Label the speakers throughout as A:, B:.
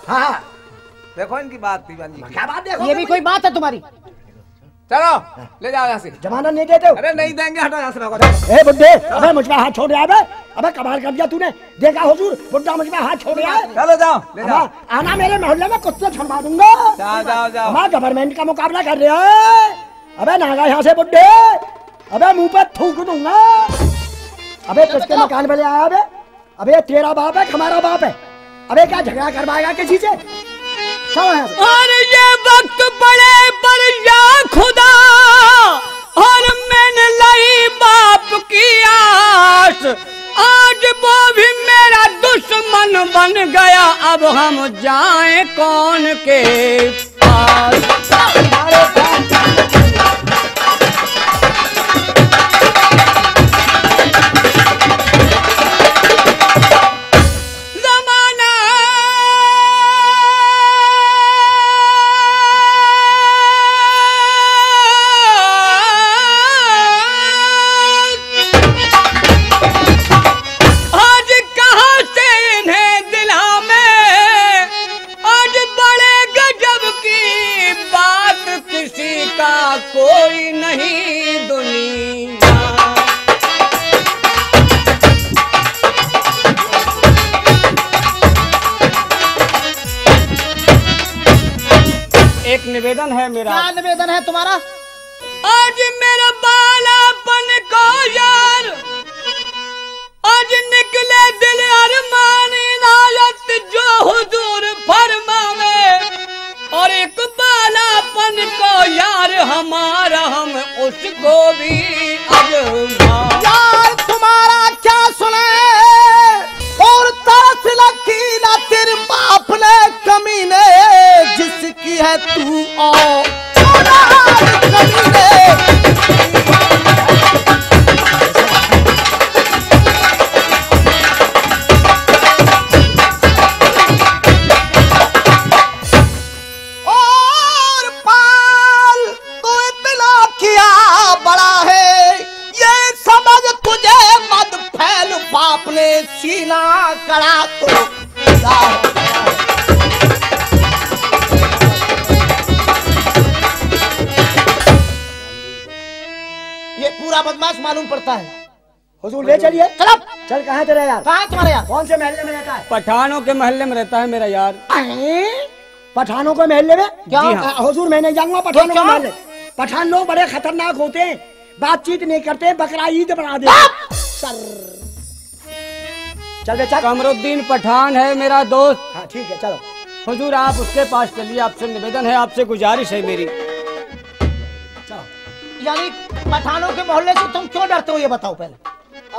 A: हाँ देखो इनकी बात दीवान जी।
B: क्या बात देखो?
C: ये भी कोई बात है तुम्हारी?
A: चलो ले जाओ यहाँ से।
B: जमाना नहीं देते?
A: अरे नहीं देंगे, हटो यहाँ से।
B: ए बुड्ढे, अबे मुझ पे हाथ छोड़ रहा है। अबे कमाल कर दिया तूने। देखा हुजूर, बुड्ढा मुझ पे हाथ छोड़ रहा है।
A: चलो जाओ ले जाओ।
B: आना मेरे मोहल्ले में कुत्ते छुड़वा दूंगा।
A: जाओ जाओ जाओ।
B: हमारा गवर्नमेंट का मुकाबला कर रहा है। अबे नागा यहाँ से बुड्ढे। अबे मुंह पे थूक दूंगा। अबे किसके मकान पे ले आया? अबे अबे तेरा बाप है हमारा बाप है? अबे क्या झगड़ा करवाएगा किसी से?
D: और ये वक्त पड़े पर या खुदा, और मैंने लाई बाप की आस, आज वो भी मेरा दुश्मन बन गया। अब हम जाएं कौन के पास? कोई नहीं दुनिया। एक निवेदन है मेरा।
C: क्या निवेदन है तुम्हारा?
D: आज मेरा बालापन को यार, आज निकले दिल अरमान इनायत जो हुजूर फरमावे, और एक बालापन को यार हमारा हम उसको भी
C: यार तुम्हारा क्या सुने, और तरस लगी ना तेरे बाप ने कमीने, जिसकी है तू और कमीने। बाप ने सीना कड़ा तो ये पूरा बदमाश मालूम पड़ता है।
B: हुजूर ले चलिए।
C: चलो
B: चल। कहाँ तेरा यार?
C: कहाँ तुम्हारा यार?
B: कौन से महल्ले में रहता है?
D: पठानों के महल्ले में रहता है मेरा यार।
B: पठानों के महल्ले में?
C: क्या?
B: हुजूर मैं नहीं जाऊंगा पठानों के महल्ले। पठान लोग बड़े खतरनाक होते हैं, बातचीत नहीं करते, बकरा ईद बना दे। चल बेटा।
D: कमरुद्दीन पठान है मेरा दोस्त।
B: हाँ ठीक है चलो।
D: हुजूर आप उसके पास चलिए, आपसे निवेदन है, आपसे गुजारिश है मेरी।
B: चलो।
C: यानी पठानों के मोहल्ले से तुम क्यों डरते हो ये बताओ पहले।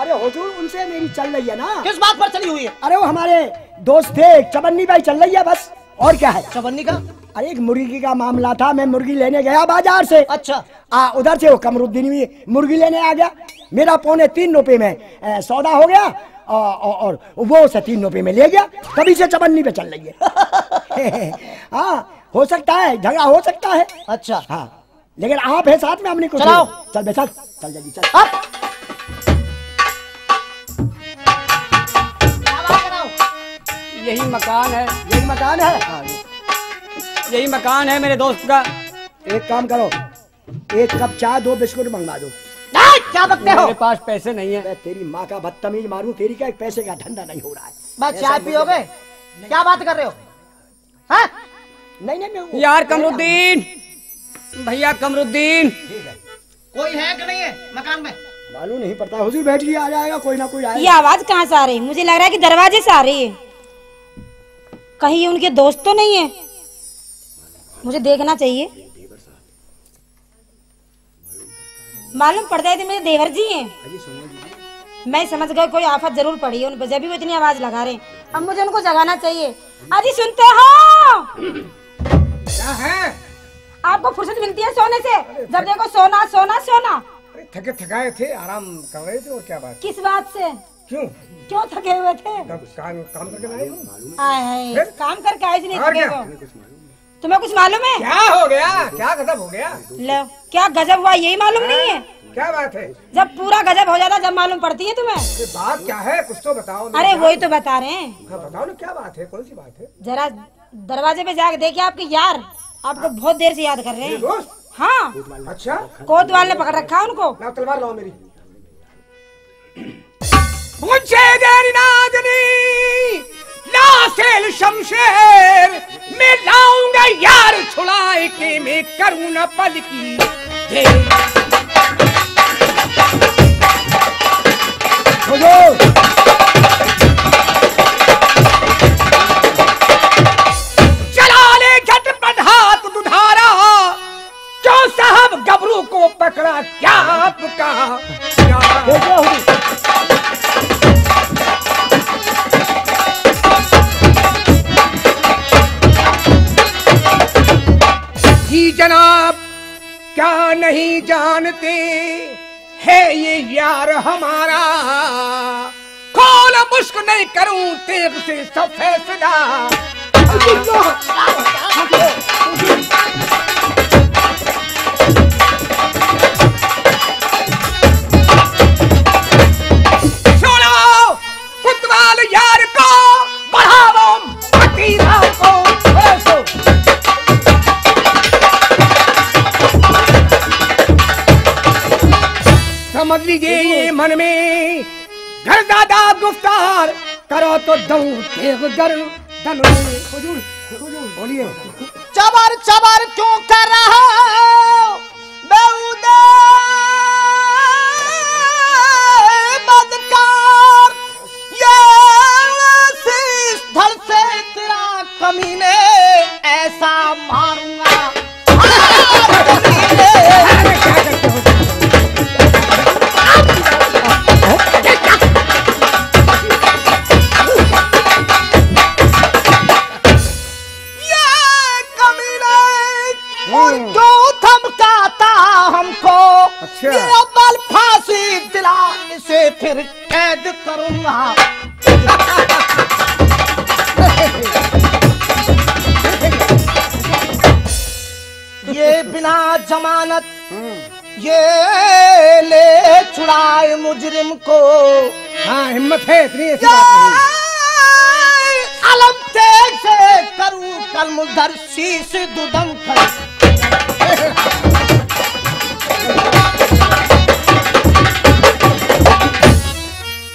B: अरे हुजूर उनसे मेरी चल रही है ना।
C: किस बात पर चली हुई है?
B: अरे वो हमारे दोस्त थे, चबन्नी भाई चल रही है बस, और क्या है।
C: चबन्नी का?
B: अरे एक मुर्गी का मामला था, मैं मुर्गी लेने गया बाजार से।
C: अच्छा।
B: उधर से वो कमरुद्दीन भी मुर्गी लेने आ गया। मेरा ₹3.25 में सौदा हो गया, और वो से ₹3 में ले गया। तभी से चबन्नी पे चल रही है। हाँ हो सकता है, झगड़ा हो सकता है।
C: अच्छा
B: हाँ लेकिन आप है साथ में, हमने कुछ
C: चलाओ।
B: चल बेटा चल जल्दी चल।
D: यही मकान है।
B: यही मकान है? हाँ
D: यही मकान है मेरे दोस्त का।
B: एक काम करो, 1 कप चाय 2 बिस्कुट मंगवा दो।
C: क्या बकते हो?
D: मेरे पास पैसे नहीं है।
B: तेरी माँ का बदतमीज मारूं, तेरी का एक पैसे का धंधा नहीं हो रहा है।
C: बस चाय पियोगे? क्या बात कर रहे हो? हाँ?
B: नहीं नहीं
D: यार कमरुद्दीन भैया, कमरुद्दीन
C: कोई है कि नहीं है मकान में?
B: मालूम नहीं पड़ता। हुजूर बैठिए, आ जाएगा कोई ना कोई आएगा।
E: ये आवाज कहाँ से आ रही है? मुझे लग रहा है कि दरवाजे से आ रही है। कहीं ये उनके दोस्त तो नहीं है? मुझे देखना चाहिए। मालूम पड़ता है कि मेरे देवर जी हैं। मैं समझ गई कोई आफत जरूर पड़ी है उन पर, जब भी वो इतनी आवाज लगा रहे हैं। अब मुझे उनको जगाना चाहिए। अजी सुनते हो?
A: क्या है?
E: आपको फुर्सत मिलती है सोने से? जब देखो सोना सोना सोना।
A: थके थकाए थे, आराम कर रहे थे, और क्या बात?
E: किस बात से? क्यों थके हुए थे?
A: काम करके आए हो?
E: आए काम करके आए नहीं थके हो? तुम्हें कुछ मालूम है?
A: क्या हो गया? क्या गजब हो गया?
E: लो क्या गजब हुआ, यही मालूम नहीं है?
A: क्या बात है?
E: जब पूरा गजब हो जाता जब मालूम पड़ती है तुम्हें।
A: ये बात क्या है? कुछ तो बताओ।
E: अरे वही तो बता रहे हैं।
A: हाँ बताओ ना, क्या बात है? कौन सी बात है?
E: जरा दरवाजे पे जाके देखिए, आपके यार आपको बहुत देर से याद कर रहे हैं।
A: दोस्त?
E: हाँ,
A: अच्छा,
E: कोतवाल ने पकड़ रखा है उनको।
A: ना तलवार लाओ मेरी। मुझे देरी नादनी लासेल शमशेर मैं लाऊंगा यार छुड़ाए के मैं करूँ न पल की चला ले झटपट हाथ दुधारा क्यों साहब गबरू को पकड़ा क्या आपका जी जनाब, क्या नहीं जानते है ये यार हमारा, कौन मुश्क नहीं करूं तेग से सब फैसला। सुनो कुतवाल यार को बढ़ाओ भतीजा को समझ लीजिए ये मन में घर दादा गुफ्तार करो तो दऊं तेग गर्दन में। हुजूर बोलिए।
C: चबर चबर क्यों कर रहा हो बेहुदा बदकार, ये शीश धड़ से तेरा कमीने ऐसा मारूंगा।
A: अच्छा,
C: ये बल फांसी दिलाने से फिर कैद करूंगा। ये बिना जमानत ये ले छुड़ाए मुजरिम को।
A: हाँ हिम्मत है इतनी, ऐसी बात नहीं।
C: अलम तेग से करूं कल मुदर शीश दुदम कर।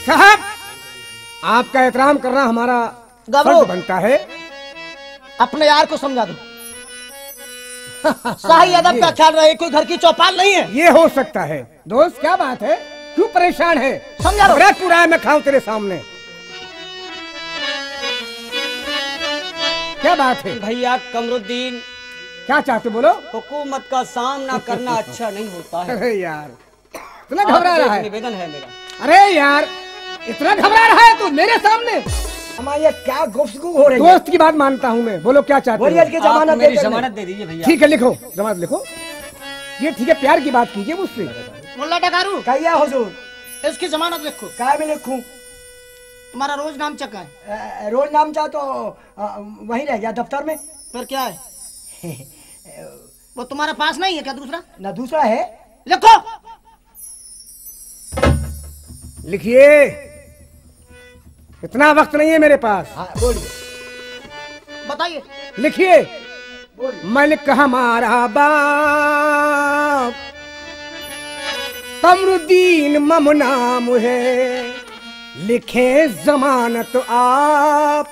A: साहब, आपका एहतराम करना हमारा फर्ज बनता है।
C: अपने यार को समझा दो, सही अदब का ख्याल रहे, कोई घर की चौपाल नहीं है।
A: ये हो सकता है। दोस्त क्या बात है, क्यों परेशान है?
C: समझा लो।
A: पूरा है मैं खाऊं तेरे सामने। क्या बात है?
D: भैया कमरुद्दीन,
A: क्या चाहते बोलो?
D: हुकूमत का सामना करना अच्छा नहीं होता है।
A: अरे यार इतना घबरा रहा है।
D: निवेदन है मेरा।
A: अरे यार इतना घबरा रहा है तू मेरे सामने।
B: हमारे क्या गुफ्तगू हो रही है?
A: दोस्त की बात मानता हूँ मैं, बोलो क्या चाहते
B: बोलिए
A: हो?
B: इसकी
D: आप
B: जमानत
D: मेरी
B: दे
D: जमानत दे दीजिए भैया।
A: ठीक है लिखो, जमानत लिखो। ये ठीक है, प्यार की बात कीजिए मुझसे।
C: मुल्ला डकारू
B: कहिए हुजूर,
C: इसकी जमानत लिखो।
B: काय में लिखूं?
C: तुम्हारा रोज नाम चक्का है।
B: रोज नाम चाह तो वहीं रह गया दफ्तर में।
C: फिर क्या है? वो तुम्हारे पास नहीं है क्या दूसरा?
B: ना दूसरा है।
C: लिखो।
A: लिखिए, इतना वक्त नहीं है मेरे पास।
B: हाँ बोलिए।
C: बताइए।
A: लिखिए, मलिक हमारा बाप कमरुद्दीन मम नाम है, लिखे जमानत आप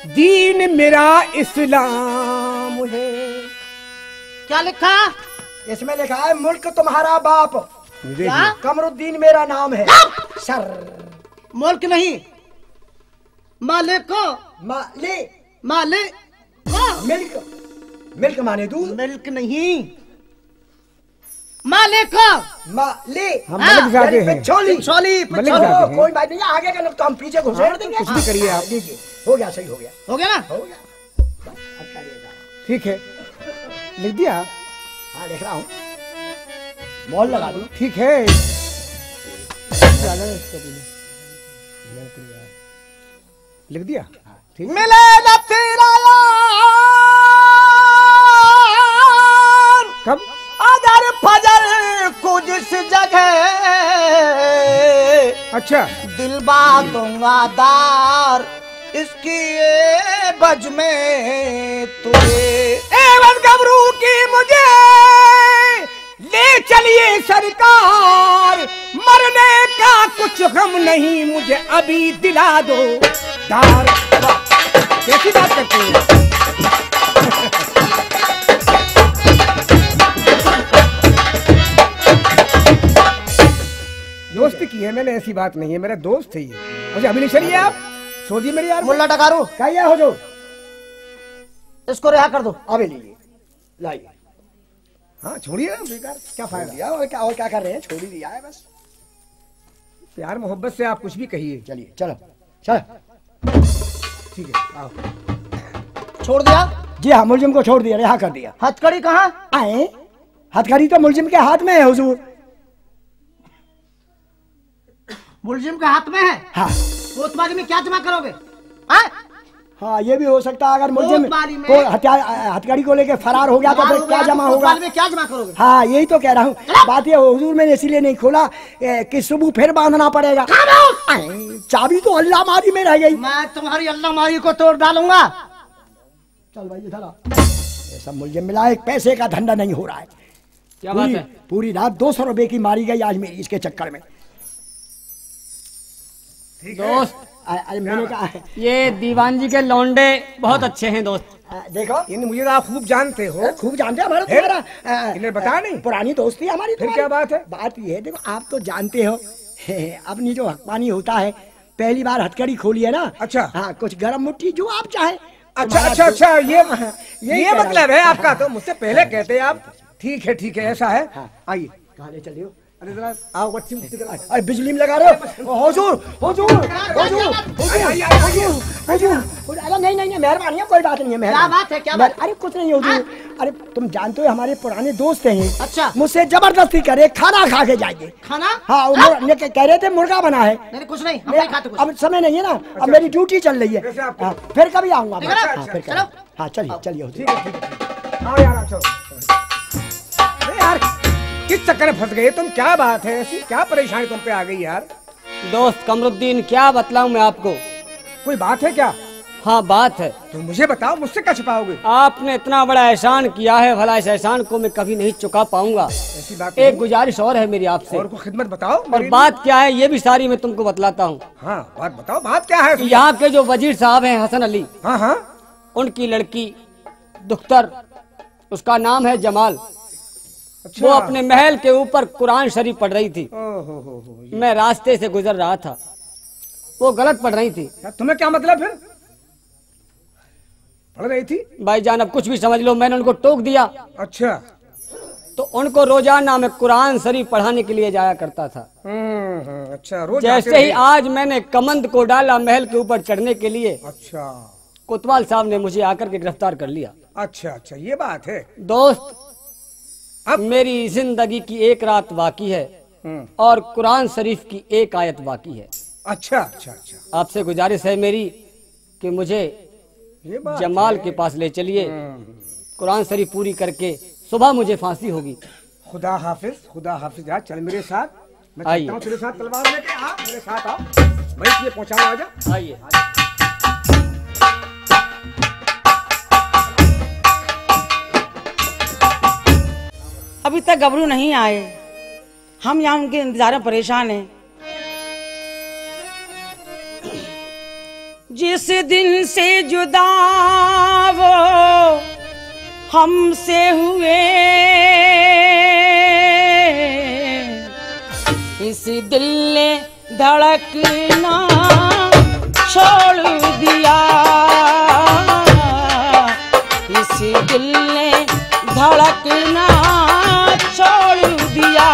A: दीन मेरा इस्लाम है।
C: क्या लिखा?
B: इसमें लिखा है मुल्क तुम्हारा बाप,
C: क्या?
B: कमरुद्दीन मेरा नाम है। सर
C: मुल्क नहीं, मालिक को।
B: मालिक
C: मालिक
B: मिल्क, मिल्क माने दूध।
C: मिल्क नहीं, मालिक को।
B: मालिक
A: हम मलिक जाते हैं।
B: छोली
C: छोली
A: मलिक जाते हैं।
B: कोई बात नहीं, आगे का तो हम पीछे घुसेड़ देंगे।
A: कुछ भी करिए आप।
B: लीजिए, हो गया, सही हो गया,
C: हो गया ना?
B: हो गया। अच्छा लिएगा।
A: ठीक है, लिख दिया।
B: हाँ लिख रहा हूँ, मॉल लगा दूँ।
A: ठीक है, लिख दिया। ठीक,
C: मिलेगा तेरा यार
A: कब?
C: अगर फजर को जिस जगह
A: अच्छा
C: दिलबा दूंगा दार इसकी बज में तुझे।
A: एवं गबरू की मुझे ले चलिए सरकार, मरने का कुछ गम नहीं मुझे अभी दिला दो दार। कैसी बात करते हैं? दोस्ती की है मैंने, ऐसी बात नहीं है, मेरा दोस्त है ये। अच्छा अभी नहीं चलिए आप, सोचिए मेरे यार।
C: मुल्ला डकारू
B: क्या हो जो
C: इसको रिहा कर दो।
B: अबे लीजिए लाइए।
A: हाँ छोड़िए ना, बेकार क्या फायदा।
B: दिया और क्या कर रहे हैं, छोड़ ही दिया है बस।
A: प्यार मोहब्बत से आप कुछ भी कहिए।
B: चलिए चलो चलो
A: ठीक है आओ।
C: छोड़ दिया?
B: जी हाँ, मुलजिम को छोड़ दिया, रिहा कर दिया।
C: हथकड़ी कहाँ?
B: आए हथकड़ी तो मुलजिम के हाथ में है हुजूर।
C: मुलजिम के हाथ में है?
B: हाँ
C: कोतवाली में क्या जमा करोगे? हाँ?
B: हाँ ये भी हो सकता है, अगर मुलजिम
C: कोतवाली में-
B: को हथकड़ी को लेके फरार हो गया तो फिर क्या जमा होगा।
C: कोतवाली में क्या जमा करोगे?
B: हाँ यही तो कह रहा हूँ। बात ये हुजूर मैंने इसीलिए नहीं खोला कि सुबह फिर बांधना पड़ेगा। चाबी तो अल्लाह मारी में रह गई।
C: मैं तुम्हारी अल्लाह मारी को तोड़ डालूंगा।
B: चल भाई इधर ऐसा मुलजिम मिला, एक पैसे का धंधा नहीं हो रहा है।
D: क्या बात है?
B: पूरी रात 200 रुपए की मारी गई आज मेरी इसके चक्कर में।
D: दोस्त
B: अरे मैंने कहा
D: ये दीवान जी के लौंडे बहुत अच्छे हैं दोस्त।
B: देखो
A: इन मुझे तो आप खूब जानते हो।
B: खूब जानते हैं हमारा
A: फिर?
B: तुम्हारा
A: इन्हें बताया नहीं?
B: पुरानी दोस्ती है हमारी।
A: फिर
B: तुम्हारी।
A: क्या बात है?
B: बात ये है, देखो आप तो जानते हो अपनी जो हकमानी होता है, पहली बार हथकड़ी खोली है ना।
A: अच्छा।
B: हाँ कुछ गरम मुट्ठी जो आप चाहे।
A: अच्छा अच्छा अच्छा ये
B: यही
A: ये
B: कह रहा
A: मतलब है आपका। तो मुझसे पहले कहते आप। ठीक है ऐसा है। आइए
B: कहाँ ले चले हो?
A: अरे जरा आओ अच्छी मुफ्ती करा।
B: अरे बिजली में लगा रहे हो हुजूर हुजूर हुजूर हुजूर। अरे नहीं मेहरबानी है, कोई बात नहीं है।
C: क्या बात है, क्या बात?
B: अरे कुछ नहीं हुजूर। अरे तुम जानते हो हमारे पुराने दोस्त हैं ये।
C: अच्छा।
B: मुझसे जबरदस्ती करे खाना खा के जाएंगे।
C: खाना?
B: हाँ कह रहे थे मुर्गा बना है।
C: नहीं कुछ नहीं, हम नहीं खाते कुछ।
B: अब समय नहीं है ना, अब मेरी ड्यूटी चल रही है।
A: वैसे आप-
B: हाँ, फिर कभी आऊंगा मैं।
C: अच्छा,
B: हाँ, फिर
C: चलो।
B: कभी। हाँ चलिए चलिए हुजूर।
A: ठीक है आओ यार आप चलो। अरे यार किस चक्कर में फंस गए तुम? क्या बात है ऐसी, क्या परेशानी तुम पे आ गई यार?
D: दोस्त कमरुद्दीन क्या बतलाऊं मैं आपको।
A: कोई बात है क्या?
D: हाँ बात है।
A: तो मुझे बताओ, मुझसे क्या छुपाओगे?
D: आपने इतना बड़ा एहसान किया है, भला इस एहसान को मैं कभी नहीं चुका पाऊंगा।
A: ऐसी बात
D: एक
A: नहीं।
D: गुजारिश और है मेरी आपसे।
A: और को खिदमत बताओ
D: और
A: मेरी।
D: बात क्या है ये भी सारी मैं तुमको बतलाता हूँ।
A: हाँ बात बताओ, बात क्या है?
D: यहाँ के जो वजीर साहब हैं हसन अली,
A: हाँ
D: उनकी लड़की दुख्तर, उसका नाम है जमाल।
A: अच्छा।
D: वो अपने महल के ऊपर कुरान शरीफ पढ़ रही थी।
A: ओहो
D: मैं रास्ते से गुजर रहा था, वो गलत पढ़ रही थी।
A: तुम्हें क्या मतलब फिर? पढ़ रही थी?
D: भाईजान अब कुछ भी समझ लो, मैंने उनको टोक दिया।
A: अच्छा।
D: तो उनको रोजाना मैं कुरान शरीफ पढ़ाने के लिए जाया करता था।
A: अच्छा रोज
D: जैसे
A: जाते
D: ही
A: थे?
D: आज मैंने कमंद को डाला महल के ऊपर चढ़ने के लिए,
A: अच्छा
D: कोतवाल साहब ने मुझे आकर के गिरफ्तार कर लिया।
A: अच्छा ये बात है।
D: दोस्त
A: अब?
D: मेरी जिंदगी की एक रात बाकी है
A: हम्म,
D: और कुरान शरीफ की एक आयत बाकी है।
A: अच्छा
D: आपसे गुजारिश है मेरी कि मुझे
A: ये बात
D: जमाल के पास ले चलिए, कुरान शरीफ पूरी करके सुबह मुझे फांसी होगी।
A: खुदा हाफिज यार, चल मेरे साथ। मैं
D: आइए।
A: चलता हूँ तेरे साथ, तलवार लेके आ मेरे साथ आओ। भाई ये पहुँचाओ, आजा।
D: आइए।
F: अभी तक गबरू नहीं आए, हम यहाँ उनके इंतजार में परेशान हैं। जिस दिन से जुदा वो हमसे हुए, इस दिल ने धड़कना छोड़ दिया, इस दिल ने धड़कना छोड़ दिया।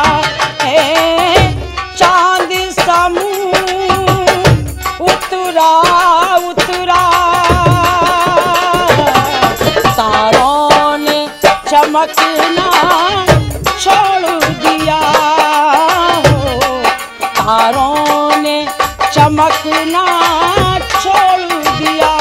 F: चांद सा मुंह उतरा उतरा, तारों ने चमकना छोड़ दिया, तारों ने चमकना छोड़ दिया।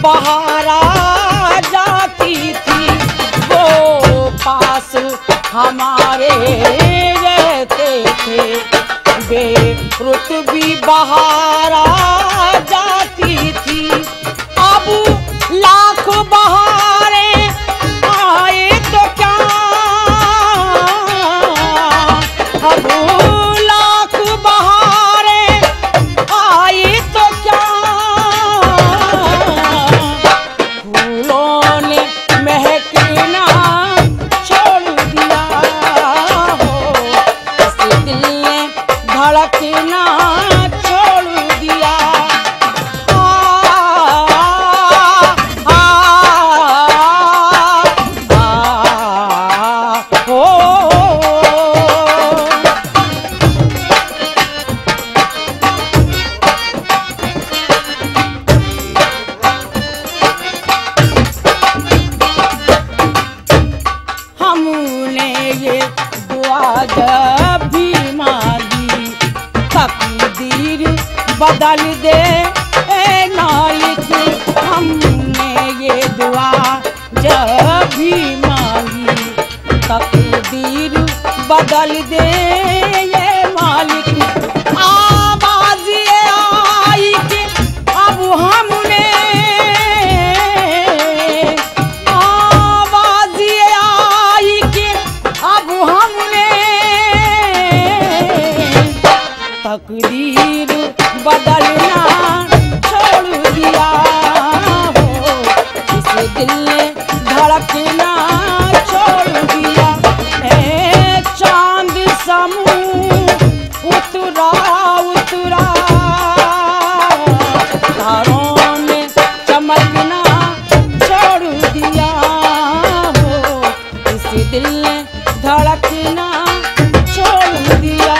F: बहारा जाती थी, वो पास हमारे रहते थे। बेरुतबी बहारा जाती थी, अब लाख बहारें आए तो क्या, अब लाख बहारें आए तो क्या, फूलों ने महकना छोड़ दिया हो, इस दिल ने धड़कना छोड़ दिया। हमने ये दुआ जब भी मांगी, तकदीर बदल दे ए मालिक। हमने ये दुआ जब भी मांगी, तकदीर बदल दे ये मालिक। आवाज़ ये आई कि अब हमने, आवाज़ ये आई कि अब हमने तकदीर बदलना छोड़ दिया हो, इस दिल ने धड़कना छोड़ दिया। ए चांद समूह उतरा उतरा, तारों में चमकना छोड़ दिया हो, इस दिल ने धड़कना छोड़ दिया।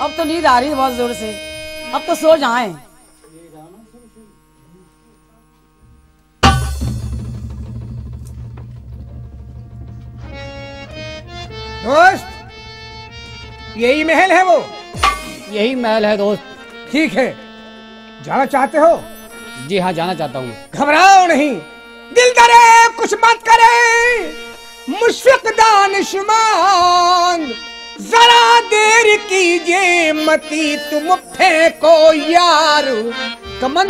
F: अब तो नींद आ रही है बहुत जोर से, अब तो सो जाएं।
A: दोस्त, यही महल है वो?
D: यही महल है दोस्त।
A: ठीक है, जाना चाहते हो?
D: जी हाँ, जाना चाहता हूँ।
A: घबराओ नहीं, दिल डरे कुछ मत करे, मुश्फिक दानिशमंद, जरा देर कीजिए मती तुम फेंको यार कमन।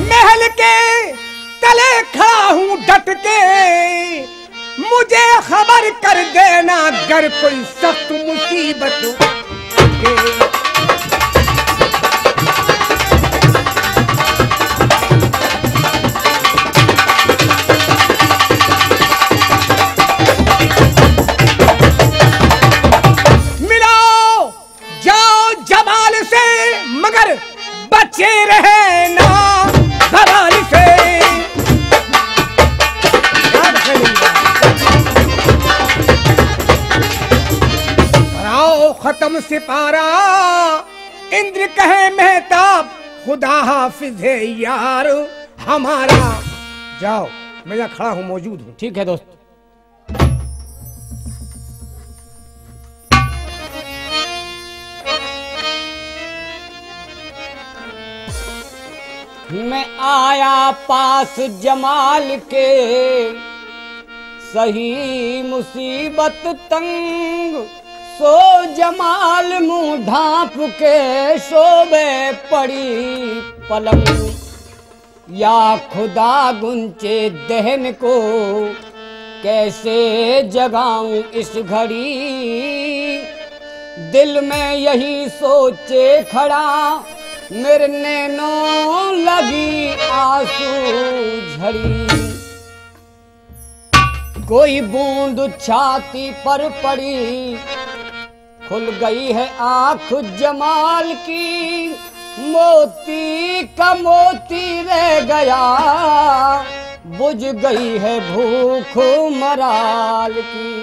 A: महल के तले खड़ा हूँ डट के, मुझे खबर कर देना अगर कोई सख्त मुसीबत हो। मगर बचे रहे ना भवानी से। आओ खत्म सिपारा, इंद्र कहे मेहताब, खुदा हाफिज है यार हमारा। जाओ, मैं यहाँ खड़ा हूँ, मौजूद हूँ।
D: ठीक है दोस्त। मैं आया पास जमाल के, सही मुसीबत तंग, सो जमाल मुंह ढांप के शोबे पड़ी पलंग। या खुदा गुंचे दहन को कैसे जगाऊं इस घड़ी, दिल में यही सोचे खड़ा, मेरे नैनों लगी आंसू झड़ी। कोई बूंद छाती पर पड़ी, खुल गई है आंख जमाल की, मोती का मोती रह गया, बुझ गई है भूख मराल की।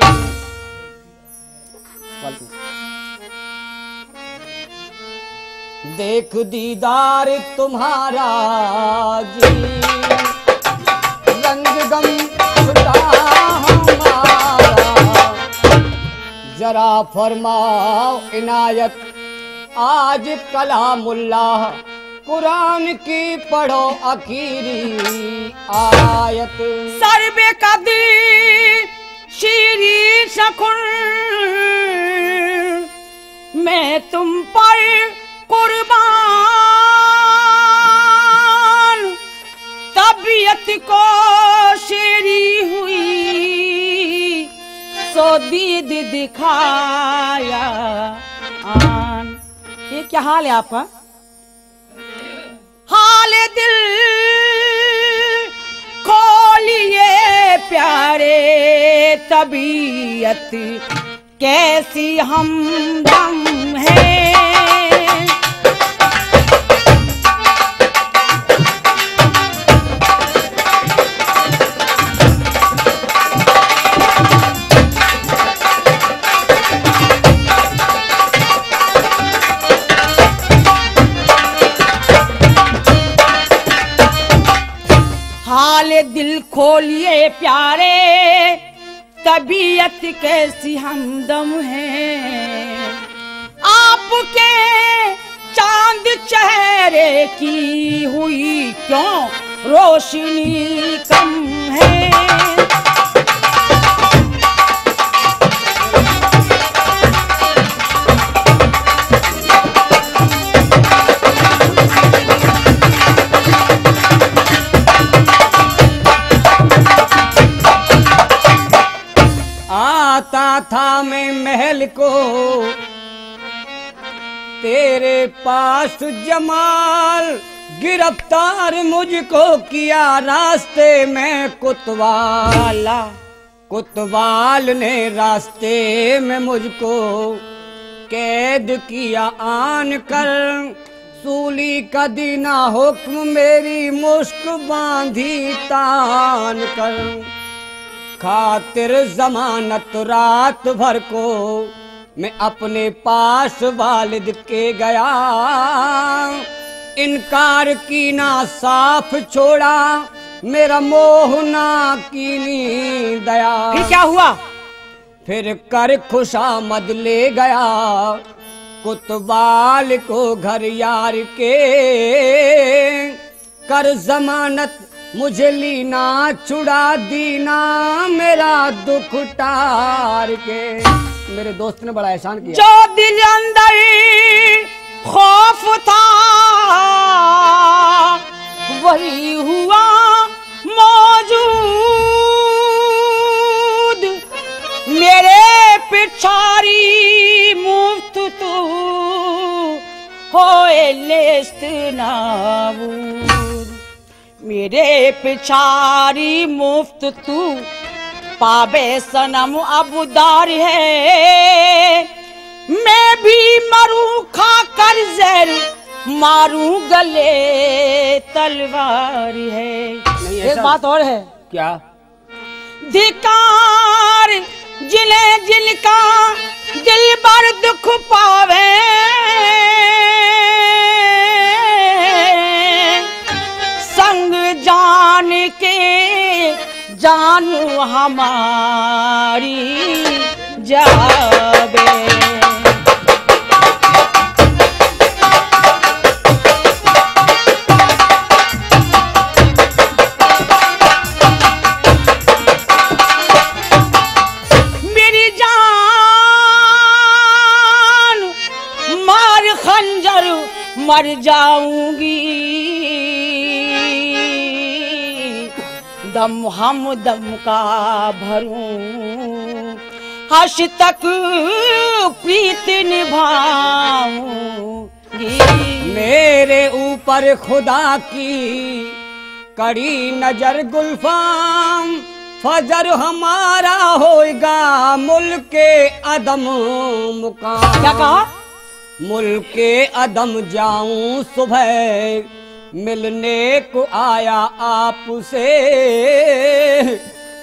D: देख दीदार तुम्हारा जी, रंग गम छुटा हमारा। जरा फरमाओ इनायत, आज कलामुल्लाह कुरान की पढ़ो आखिरी आयत।
F: सर्वे कदी शीरी सखुर, मैं तुम पर कुर्बान, तबीयत को शेरी हुई, सो दीद दिखाया आन। ये क्या हाल है आपका? हाल दिल खोलिए प्यारे, तबीयत कैसी हमदम है। हाल दिल खोलिए प्यारे, तबीयत कैसी हमदम है। आपके चांद चेहरे की हुई क्यों रोशनी कम है।
D: आता था मैं महल को तेरे पास जमाल, गिरफ्तार मुझको किया रास्ते में कुतवाला। कुतवाल ने रास्ते में मुझको कैद किया आन कर, सूली का दीना हुक्म मेरी मुश्क बांधी तान कर। खातिर जमानत रात भर को मैं अपने पास वालिद के गया, इनकार की ना साफ छोड़ा, मेरा मोह ना कीनी दया।
F: फिर क्या हुआ?
D: फिर कर खुशामद ले गया कुतवाल को घर यार के, कर जमानत मुझे लीना छुड़ा दीना मेरा दुख टार के। मेरे दोस्त ने बड़ा एहसान किया।
F: जो दिल अंदर खौफ था वही हुआ मौजूद, मेरे पिछारी मुफ्त तू होए लेस्त नाबूद। मेरे पिछारी मुफ्त तू पाबे सनम अबुदार है, मैं भी मरूं खा कर जहर मारूं गले तलवार है। एक बात और है।
D: क्या?
F: धिकार जिन्हें जिनका दिल भर दुख पावे, संग जान के जानू हमारी जावे। मेरी जान मार खंजर मर जाऊंगी, दम हम दम का भरूं, हर्ष तक प्रीत निभाऊंगी।
D: मेरे ऊपर खुदा की कड़ी नजर गुल्फाम, फजर हमारा होएगा मुल्के अदम मुकाम।
F: क्या कहा?
D: मुल्के अदम जाऊं सुबह मिलने को आया आपसे,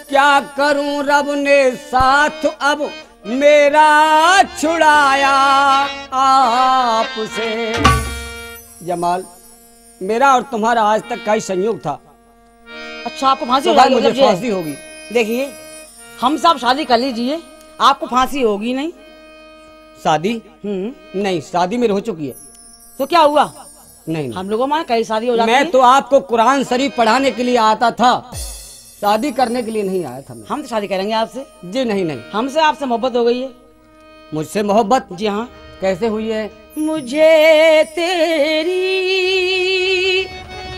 D: क्या करूं रब ने साथ अब मेरा छुड़ाया आपसे।
F: जमाल, मेरा और तुम्हारा आज तक का ही संयोग था।
E: अच्छा आपको फांसी
F: तो
E: हो
F: भाई
E: जाएगी
F: मुझे
E: मतलब
F: फांसी होगी।
E: देखिए हमसे आप शादी कर लीजिए, आपको फांसी होगी नहीं।
D: शादी? नहीं, शादी मेरी हो चुकी है।
F: तो क्या हुआ?
D: नहीं,
F: हम लोगों में कई शादी हो जाती
D: मैं
F: है।
D: तो आपको कुरान शरीफ पढ़ाने के लिए आता था, शादी करने के लिए नहीं आया था मैं।
F: हम तो शादी करेंगे आपसे।
D: जी नहीं नहीं,
F: हमसे आपसे मोहब्बत हो गई है।
D: मुझसे मोहब्बत?
F: जी हाँ।
D: कैसे हुई है?
F: मुझे तेरी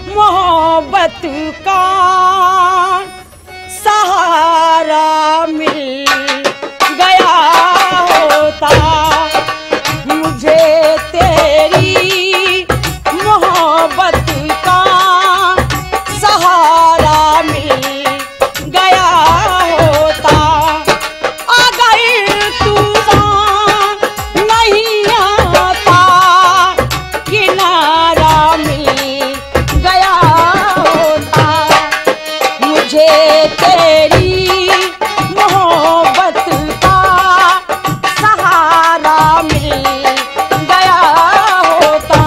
F: मोहब्बत का सहारा मिल गया होता, मुझे तेरी मोहब्बत का सहारा मिल गया होता। अगर तूफान नहीं आता, किनारा मिल गया होता, मुझे तेरी मोहब्बत का सहारा मिल गया होता।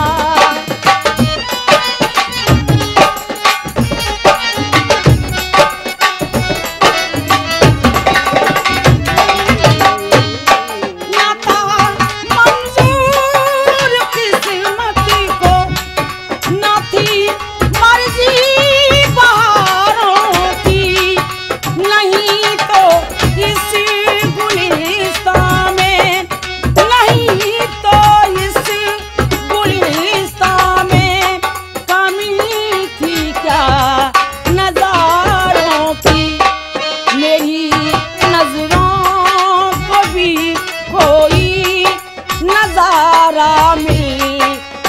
F: ना था मंजूर किस्मत को, ना थी मर्जी बहारों की, नहीं तो इस गुलिस्तां में, नहीं तो इस गुलिस्तां में कमी थी क्या नजारों की। मेरी नजरों को भी कोई नजारा मिल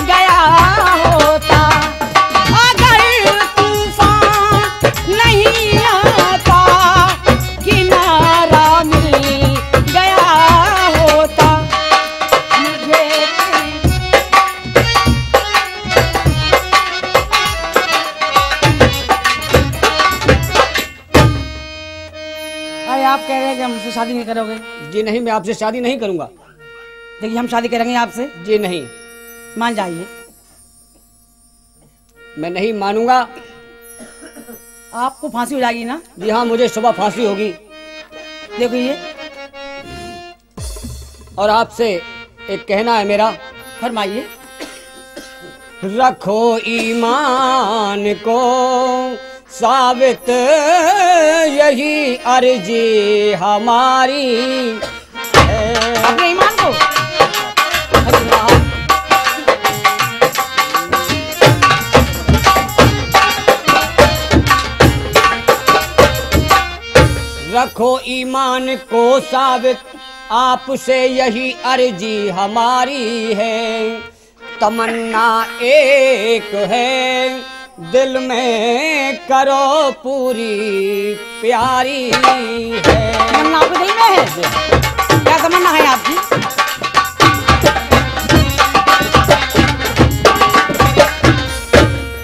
F: गया होता, अगर तूफान नहीं आता, किनारा मिल गया होता, मुझे अरे आप कह रहे हैं कि हमसे शादी नहीं करोगे?
D: जी नहीं, मैं आपसे शादी नहीं करूंगा।
F: देखिए हम शादी करेंगे आपसे,
D: जी नहीं,
F: मान जाइए।
D: मैं नहीं मानूंगा।
F: आपको फांसी हो जाएगी ना?
D: जी हाँ, मुझे सुबह फांसी होगी।
F: देखो ये
D: और आपसे एक कहना है मेरा,
F: फरमाइए।
D: रखो ईमान को साबित, यही अर्जी हमारी है।
F: अपने ईमान को
D: रखो ईमान को साबित, आपसे यही अर्जी हमारी है। तमन्ना एक है, दिल में करो पूरी प्यारी है।
F: तमन्ना आपके दिल में है? क्या तमन्ना है आपकी?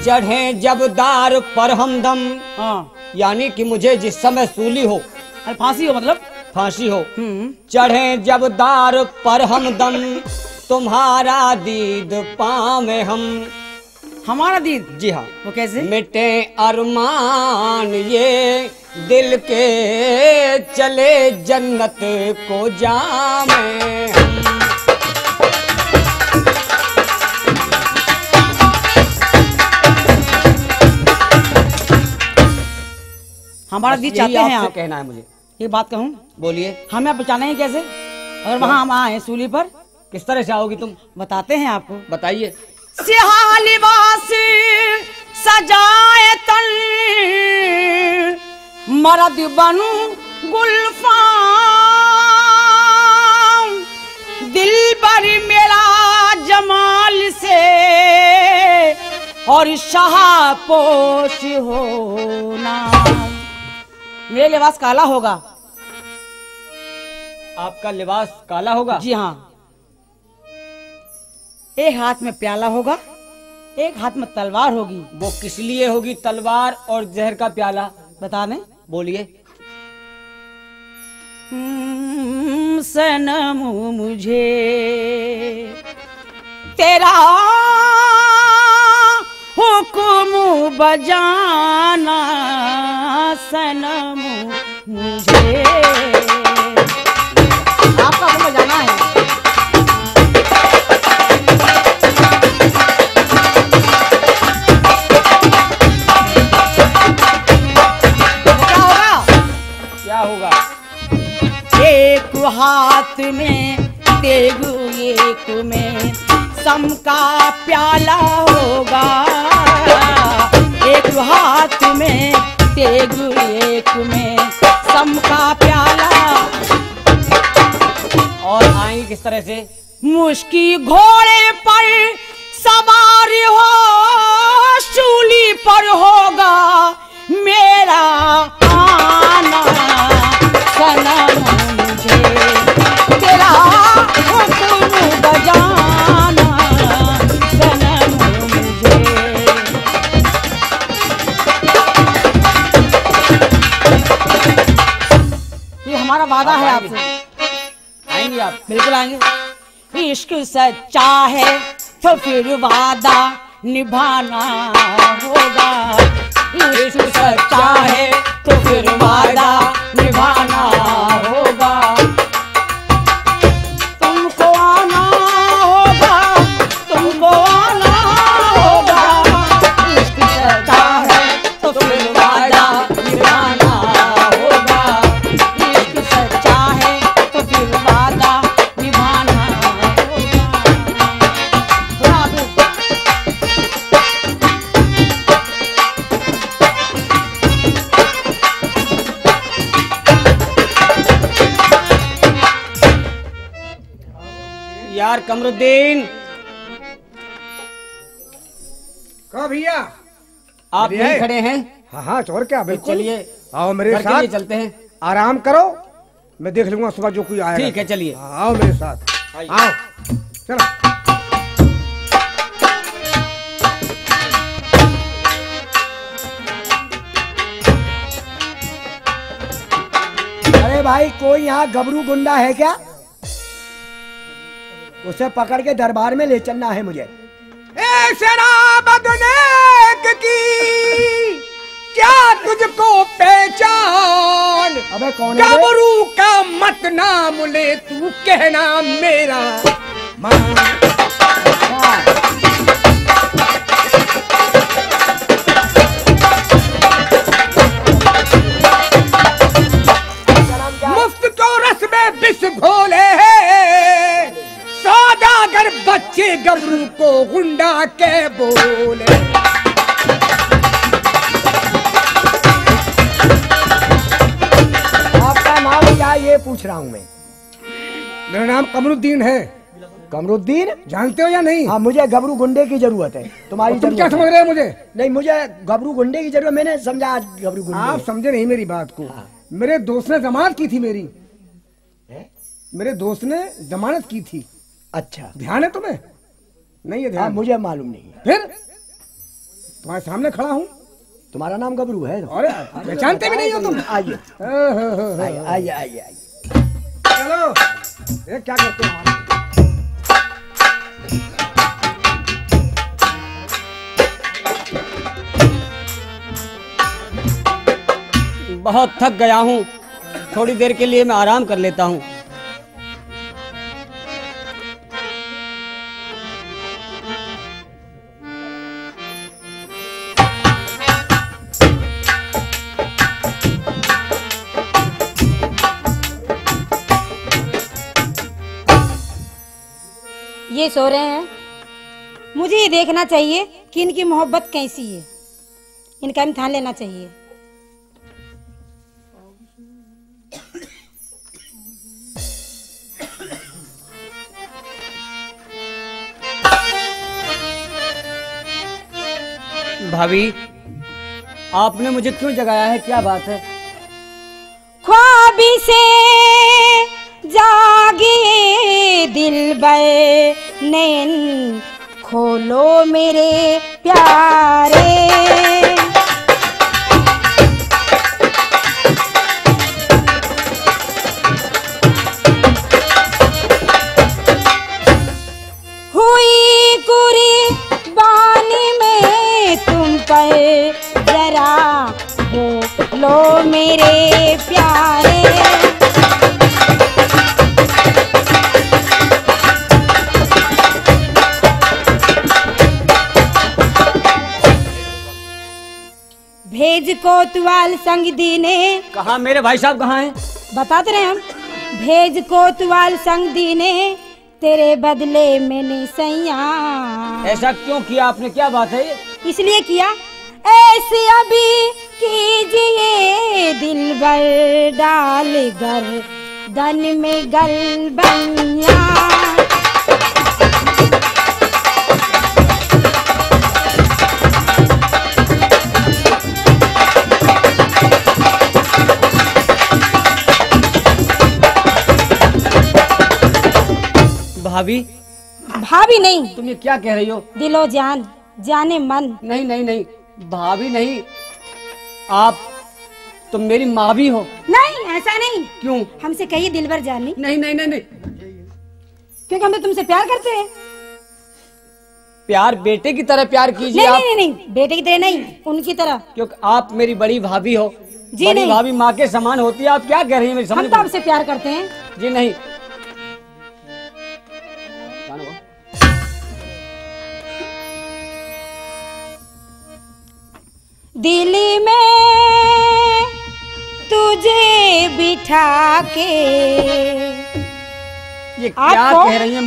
D: चढ़े जब दार पर हमदम,
F: हाँ,
D: यानी कि मुझे जिस समय सूली हो,
F: अरे फांसी हो मतलब?
D: फांसी हो, चढ़े जब दार पर हमदम, तुम्हारा दीद पावे हम।
F: हमारा दीद?
D: जी हाँ।
F: वो कैसे?
D: मिटे अरमान ये दिल के, चले जन्नत को जामे हम।
F: हमारा
D: बस
F: दीद
D: यही
F: चाहते हैं
D: आपसे
F: आप?
D: कहना है मुझे।
F: ये बात कहूँ?
D: बोलिए।
F: हमें आप बचाना है कैसे? अगर वहाँ हम आए सूली पर,
D: किस तरह से आओगी तुम?
F: बताते हैं आपको।
D: बताइए।
F: सिहा लिबास सजाए तन, मर्द बनू गुलफाम, दिल पर मेरा जमाल से और शाहपोश होना। मेरा लिबास काला होगा।
D: आपका लिबास काला होगा?
F: जी हाँ। एक हाथ में प्याला होगा, एक हाथ में तलवार होगी।
D: वो किस लिए होगी तलवार और जहर का प्याला?
F: बता दें?
D: बोलिए।
F: सनम मुझे तेरा हुक्म बजाना, सनम मुझे। आपका हुक्म बजाना है। हाथ में तेगु एक में सम का प्याला होगा, एक हाथ में तेगु एक में सम का प्याला।
D: और आएंगे किस तरह से?
F: मुश्की घोड़े पर सवार हो, शूली पर होगा मेरा आना, सनम मुझे तेरा हुक्म बजाना, सनम मुझे। ये हमारा वादा है आपसे।
D: आएंगे आप?
F: बिल्कुल आएंगे। इश्क सच्चा है तो फिर वादा निभाना होगा, इश्क सच्चा है तो फिर वादा निभाना होगा। तुमको आना होगा, तुमको आना होगा, इश्क सच्चा है तो फिर वादा निभाना होगा, इश्क सच्चा है तो फिर वादा निभाना होगा।
D: यार कमरुद्दीन,
A: कहा भैया?
D: आप यहीं खड़े हैं?
A: हाँ हाँ, और क्या, बिल्कुल।
D: चलिए
A: आओ मेरे
D: घर के लिए
A: साथ,
D: चलते हैं।
A: आराम करो, मैं देख लूंगा सुबह जो कोई आएगा।
D: ठीक है, चलिए।
A: हाँ, आओ मेरे साथ, आओ चलो।
B: अरे भाई, कोई यहाँ गबरू गुंडा है क्या? उसे पकड़ के दरबार में ले चलना है मुझे।
A: ए शराबत नेक की क्या तुझको पहचान,
B: अबे कौन है?
A: गबरू का मत नाम ले तू कहना मेरा मान। मुफ्त को रस में विष घोले सौदागर बच्चे गबरू को गुंडा के बोले।
B: आपका नाम क्या ये पूछ रहा हूँ मैं।
A: मेरा नाम कमरुद्दीन है।
B: कमरुद्दीन?
A: जानते हो या नहीं?
B: हाँ, मुझे गबरू गुंडे की जरूरत है। तुम्हारी
A: तुम क्या
B: जरूरत
A: समझ
B: है?
A: रहे हो मुझे?
B: नहीं, मुझे गबरू गुंडे की जरूरत। मैंने समझा आज गबरू गुंडे।
A: आप समझे नहीं मेरी बात को। मेरे दोस्त ने जमानत की थी मेरी। मेरे दोस्त ने जमानत की थी।
B: अच्छा,
A: ध्यान है तुम्हें? नहीं है
B: हाँ,
A: ध्यान?
B: मुझे मालूम नहीं है।
A: फिर तुम्हारे सामने खड़ा हूँ।
B: तुम्हारा नाम गबरू है?
A: और पहचानते भी नहीं हो तुम?
B: आइए आइए आइए आइए आइए।
A: चलो, ये क्या करते हो?
D: बहुत थक गया हूँ, थोड़ी देर के लिए मैं आराम कर लेता हूँ।
E: ये सो रहे हैं। मुझे ये देखना चाहिए कि इनकी मोहब्बत कैसी है। इनका इम्तिहान लेना चाहिए।
D: भाभी, आपने मुझे क्यों जगाया है? क्या बात है?
E: ख्वाबी से जागे दिलबर नैन खोलो मेरे प्यारे। हुई कुर्बानी में तुम पर जरा बोलो मेरे प्यारे। भेज कोतवाल संग दीने।
D: कहाँ मेरे भाई साहब कहाँ हैं?
E: बताते रहे हम। भेज कोतवाल संग दीने तेरे बदले मैंने सैया।
D: ऐसा क्यों किया आपने, क्या बात है ये?
E: इसलिए किया, ऐसे अभी कीजिए दिलबर डाल गर्दन में गलबैया।
D: भाभी,
E: भाभी नहीं,
D: तुम ये क्या कह रही हो?
E: दिलो जान जाने मन।
D: नहीं नहीं नहीं, भाभी नहीं, आप तुम मेरी माँ भी हो।
E: नहीं ऐसा नहीं।
D: क्यों?
E: हमसे कहिए दिलबर जानी।
D: नहीं नहीं नहीं नहीं,
E: क्योंकि हम तो तुमसे प्यार करते हैं।
D: प्यार बेटे की तरह प्यार कीजिए
E: नहीं,
D: आप।
E: नहीं नहीं नहीं, बेटे की तरह नहीं, उनकी तरह।
D: क्योंकि आप मेरी बड़ी भाभी हो।
E: जी
D: बड़ी
E: नहीं।
D: भाभी माँ के समान होती है। आप क्या कह रही हैं, मेरी समझ
E: हम तो आपसे प्यार करते हैं।
D: जी नहीं।
E: दिल में तुझे बिठा के।
D: ये क्या कह रही हैं?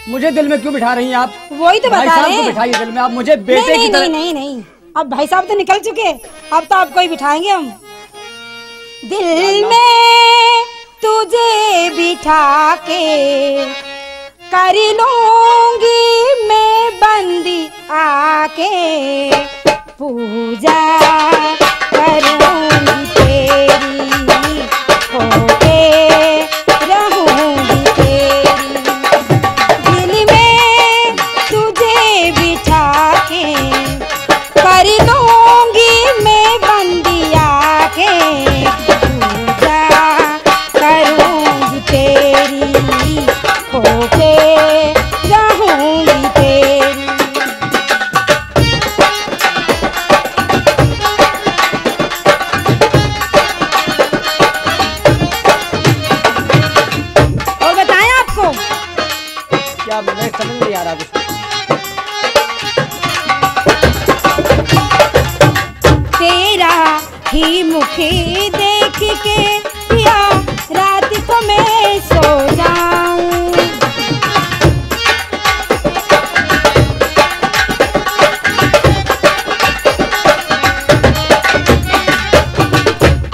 D: मुझे दिल में क्यों बिठा रही हैं आप?
E: वही तो
D: भाई
E: बता
D: साहब
E: रहे
D: को
E: हैं।
D: बिठाइए दिल में, आप मुझे बेटे
E: नहीं,
D: की तरह।
E: नहीं नहीं नहीं, अब भाई साहब तो निकल चुके, अब तो आपको ही बिठाएंगे हम। दिल में तुझे बिठा के कर लूंगी मैं बंदी आके, पूजा करूंगी तेरी, होके रहूंगी तेरी। दिल में तुझे बिठा के कर लूंगी मैं बंदी आके, पूजा करूंगी तेरी, होके रहूंगी तेरी। और बताएं आपको
D: क्या मैं समझ नहीं आ रहा कुछ।
E: तेरा ही मुख देख के पिया रात को मैं सो जाऊं।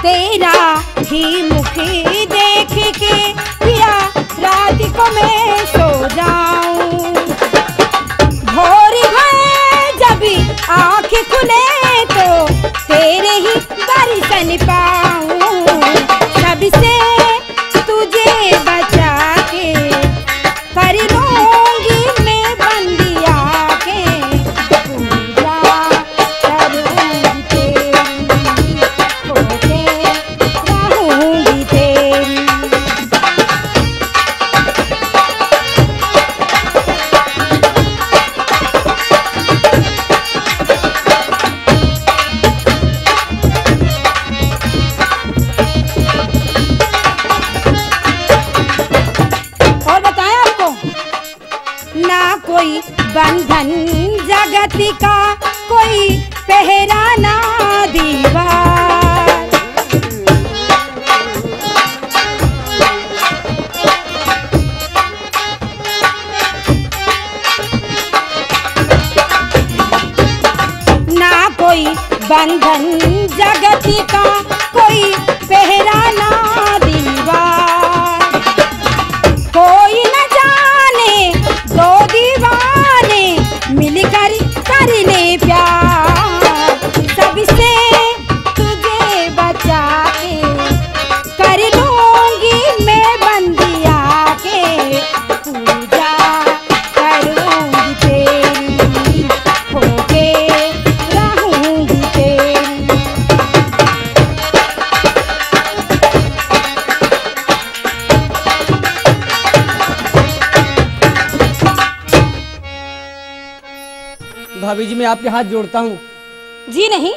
E: तेरा ही मुख देख के पिया रात को मैं सो जाऊं। भोर भये जब आँख खुले तो तेरे ही दर्शन पाऊं। सबसे तुझे बचा के कर लूंगी मैं बंदी आके, पूजा करूंगी तेरी, होके रहूंगी तेरी। और बताएं आपको, ना कोई बंधन जगत का, कोई पहरा ना दीवार। ना कोई बंधन जगत का, कोई पहरा ना दीवार। कोई न जाने दो दीवाने मिलकर करने प्यार। सबसे तुझे बचा के कर लूंगी मैं बंदी आके, पूजा करूंगी तेरी, होके रहूंगी तेरी।
D: भाभी जी, मैं आपके हाथ जोड़ता हूँ,
E: जी नहीं,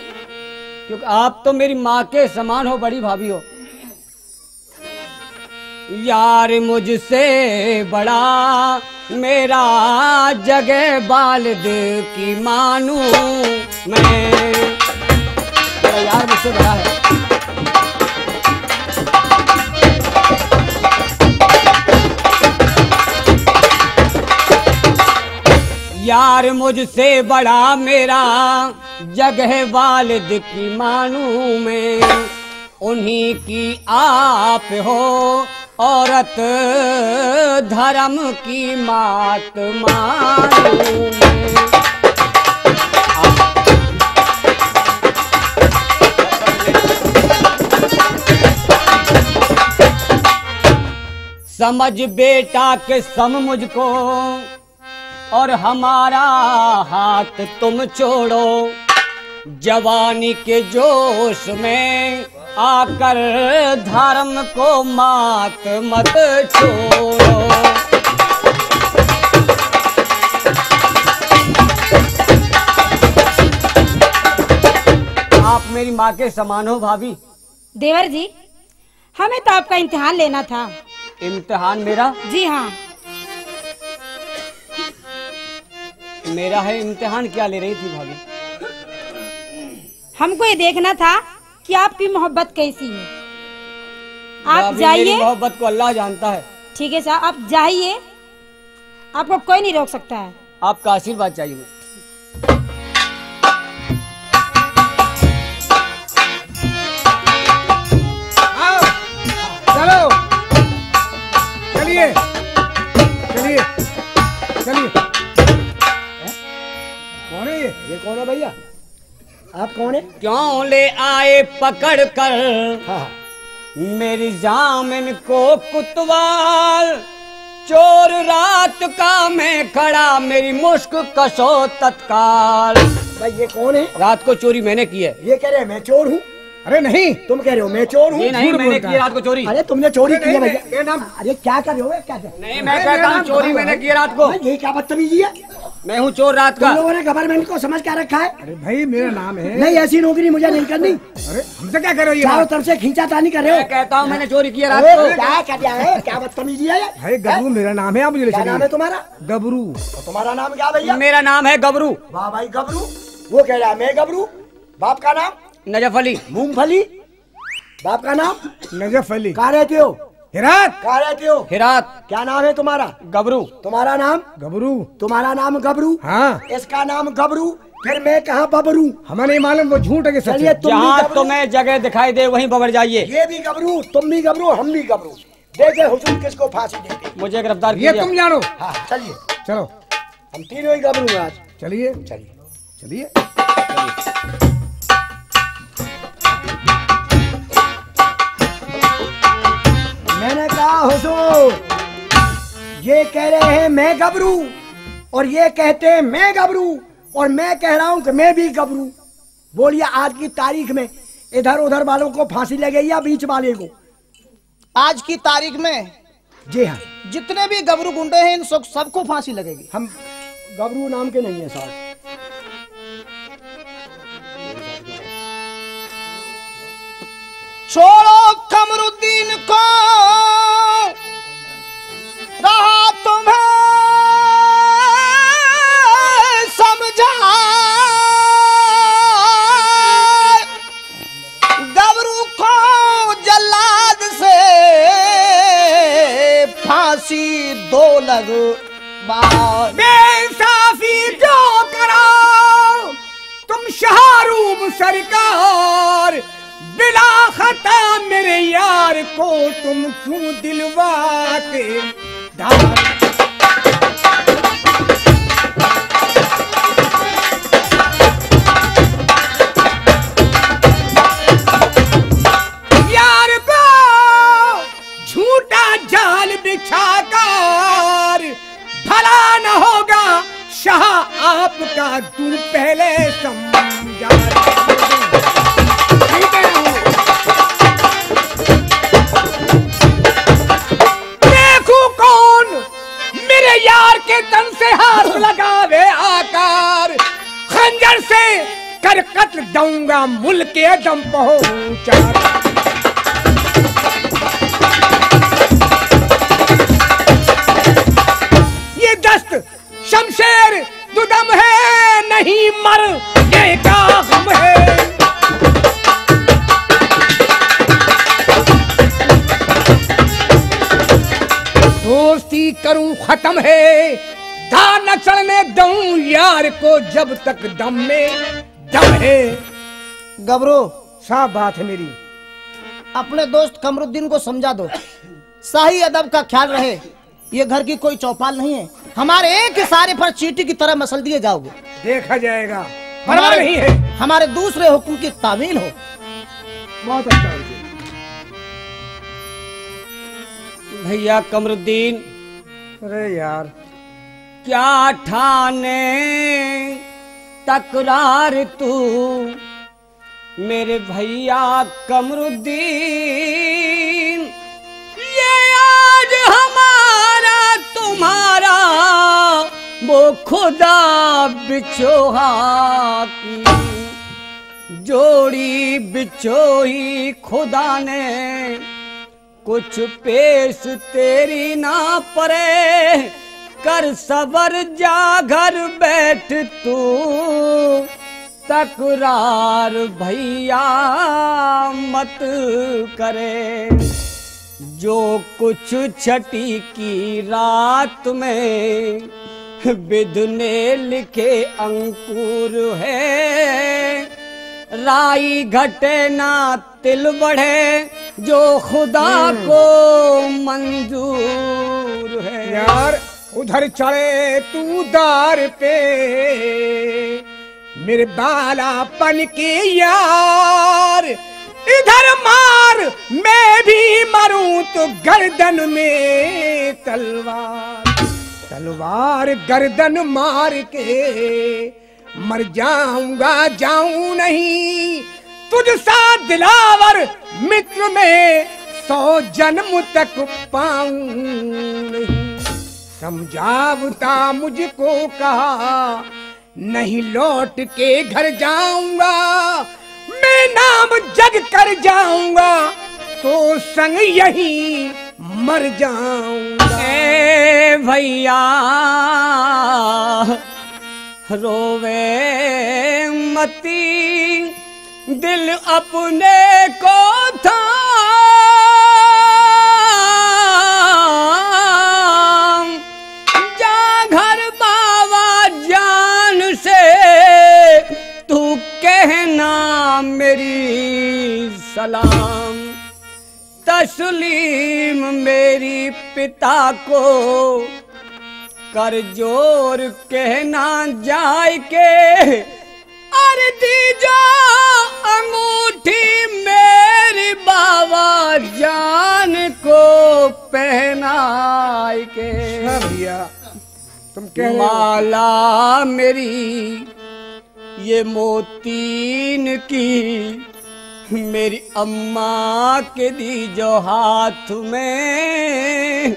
D: क्योंकि आप तो मेरी माँ के समान हो, बड़ी भाभी हो। यार मुझसे बड़ा मेरा जगह बालिद की मानू मैं, यार मुझसे बड़ा है। यार मुझसे बड़ा मेरा जगह वालिद की मानू में, उन्हीं की आप हो औरत धर्म की मात मानू में। समझ बेटा के सम मुझको और हमारा हाथ तुम छोड़ो, जवानी के जोश में आकर धर्म को मात मत छोड़ो। आप मेरी माँ के समान हो भाभी।
E: देवर जी, हमें तो आपका इम्तिहान लेना था।
D: इम्तिहान मेरा?
E: जी हाँ।
D: मेरा है इम्तिहान? क्या ले रही थी भाभी?
E: हमको ये देखना था कि आपकी मोहब्बत कैसी है। आप
D: भाभी,
E: जाइए।
D: मेरी मोहब्बत को अल्लाह जानता है।
E: ठीक है साहब, आप जाइए, आपको कोई नहीं रोक सकता है।
D: आपका आशीर्वाद चाहिए मुझे।
A: चलो चलिए चलिए चलिए। कौन है ये कौन है भैया?
B: आप कौन है?
D: क्यों ले आए पकड़ कर
B: हाँ,
D: मेरी जामिन को कुतवाल, चोर रात का मैं खड़ा मेरी मुश्क कसो तत्काल।
B: भाई ये कौन है?
D: रात को चोरी मैंने की है।
B: ये कह रहे हैं मैं चोर हूँ।
A: अरे नहीं,
B: तुम कह रहे हो मैं चोर हूँ।
D: ये नहीं,
A: झूठ
D: मैंने
A: बोलता
D: की
A: है।
D: रात को चोरी।
B: अरे तुमने चोरी की है भैया।
A: ये नाम
B: अरे क्या कर रहे हो? क्या कर
D: नहीं, मैं कहता हूँ चोरी मैंने की रात को।
B: भाई, ये क्या बदतमीजी है?
D: मैं हूँ चोर रात
B: तुम
D: का।
B: लोगों ने गवर्नमेंट को समझ क्या रखा है?
A: अरे भाई मेरा नाम है।
B: नहीं, ऐसी नौकरी मुझे नहीं करनी।
A: अरे हमसे क्या कर रहे हो ये
B: चारों
A: बात?
B: तरफ से खींचातानी कर रहे
D: मैं
B: हो।
D: कहता हूँ मैंने चोरी की है रात
B: अरे,
D: को।
B: क्या कर दिया है? क्या बदतमीजी है ये?
A: भाई गबरू मेरा नाम है, आप मुझे ले
B: क्या नाम है
A: चलिए।
B: तुम्हारा?
A: गबरू।
B: तो तुम्हारा नाम क्या भैया?
D: मेरा नाम है गबरू।
B: वाह भाई गबरू। वो कह रहा है मैं गबरू। बाप का नाम?
D: नजफ अली।
B: मूंगफली। बाप का नाम?
A: नजफ अली।
B: कहाँ रहते हो?
A: हिरात।
B: कहाँ रहते हो?
D: हिरात।
B: क्या नाम है तुम्हारा?
D: गबरू।
B: तुम्हारा नाम?
A: गबरू।
B: तुम्हारा नाम गबरू?
A: हाँ,
B: इसका नाम गबरू। फिर मैं कहाँ बबरू?
A: हमें नहीं मालूम वो झूठ है कि सच
B: चलिए
A: है।
B: तुम भी
D: जहाँ
B: गबरू।
D: तुम्हें जगह दिखाई दे वहीं बबर जाइए।
B: ये भी गबरू, तुम भी गबरू, हम भी गबरू। देखे हुजूर किसको फांसी देते।
D: मुझे गिरफ्तार
A: ये
D: किया।
A: तुम जानो।
B: हाँ चलिए,
A: चलो
B: हम तीनों ही गबरू हैं आज।
A: चलिए
B: चलिए।
A: चलिए।
B: मैंने कहा हुजूर, ये कह रहे हैं मैं गबरू और ये कहते हैं मैं गबरू और मैं कह रहा हूं कि मैं भी गबरू। बोलिए आज की तारीख में इधर उधर वालों को फांसी लगेगी या बीच वाले को?
C: आज की तारीख में
B: जी हाँ,
C: जितने भी गबरू गुंडे हैं इन सबको फांसी लगेगी।
B: हम गबरू नाम के नहीं है साहब।
C: छोड़ो कमरुद्दीन को, रहा तुम्हें समझा, गबरू को जल्लाद से फांसी दो लगवा।
A: बेइंसाफी जो कराओ तुम शाहरूम सरकार, बिला खता मेरे यार को तुम क्यों दिलवा के धार। यार को झूठा जाल बिछाकर भला न होगा शाह आपका, तू पहले समझा। देखू कौन मेरे यार के तन से हाथ लगावे आकार, खंजर से कर कत्ल दूंगा मुल्क के दम पहुंचा। ये दस्त शमशेर दुदम है नहीं मर ये का गम है। दोस्ती करूं खत्म है धा न चढ़ने दूं यार को जब तक दम में दम है।
C: गबरू,
A: साफ बात है मेरी।
C: अपने दोस्त कमरुद्दीन को समझा दो, शाही अदब का ख्याल रहे। ये घर की कोई चौपाल नहीं है, हमारे एक इशारे पर चींटी की तरह मसल दिए जाओगे।
A: देखा जाएगा, परवाह नहीं है।
C: हमारे दूसरे हुक्म की तामील हो।
A: बहुत अच्छा है।
D: भैया कमरुद्दीन,
A: अरे यार,
D: क्या ठाने तकरार तू मेरे भैया कमरुद्दीन, ये आज हमारा तुम्हारा वो खुदा बिचोहा की जोड़ी बिचोही खुदा ने, कुछ पेश तेरी ना परे, कर सबर जा घर बैठ तू, तकरार भैया मत करे। जो कुछ छठी की रात में विधने लिखे अंकुर है, राई घटे ना तिल बढ़े, जो खुदा को मंजूर है।
A: यार उधर चढ़े तू दार पे मेरे बालापन के यार, इधर मार मैं भी मरूं तो गर्दन में तलवार, तलवार गर्दन मार के मर जाऊंगा, जाऊं नहीं तुझ सा दिलावर मित्र में 100 जन्म तक पाऊं नहीं। समझावता मुझको कहा नहीं लौट के घर जाऊंगा, मैं नाम जग कर जाऊंगा तो संग यही मर जाऊंगा।
D: ए भैया रोवे मती दिल अपने को था, जा घर बाबा जान से तू कहना मेरी सलाम, तस्लीम मेरी पिता को कर जोर कहना जाए के, अर्जी जो अंगूठी मेरी बाबा जान को पहनाए के।
A: भैया तुम कह रहे हो।
D: माला मेरी ये मोतीन की मेरी अम्मा के दी जो हाथ में,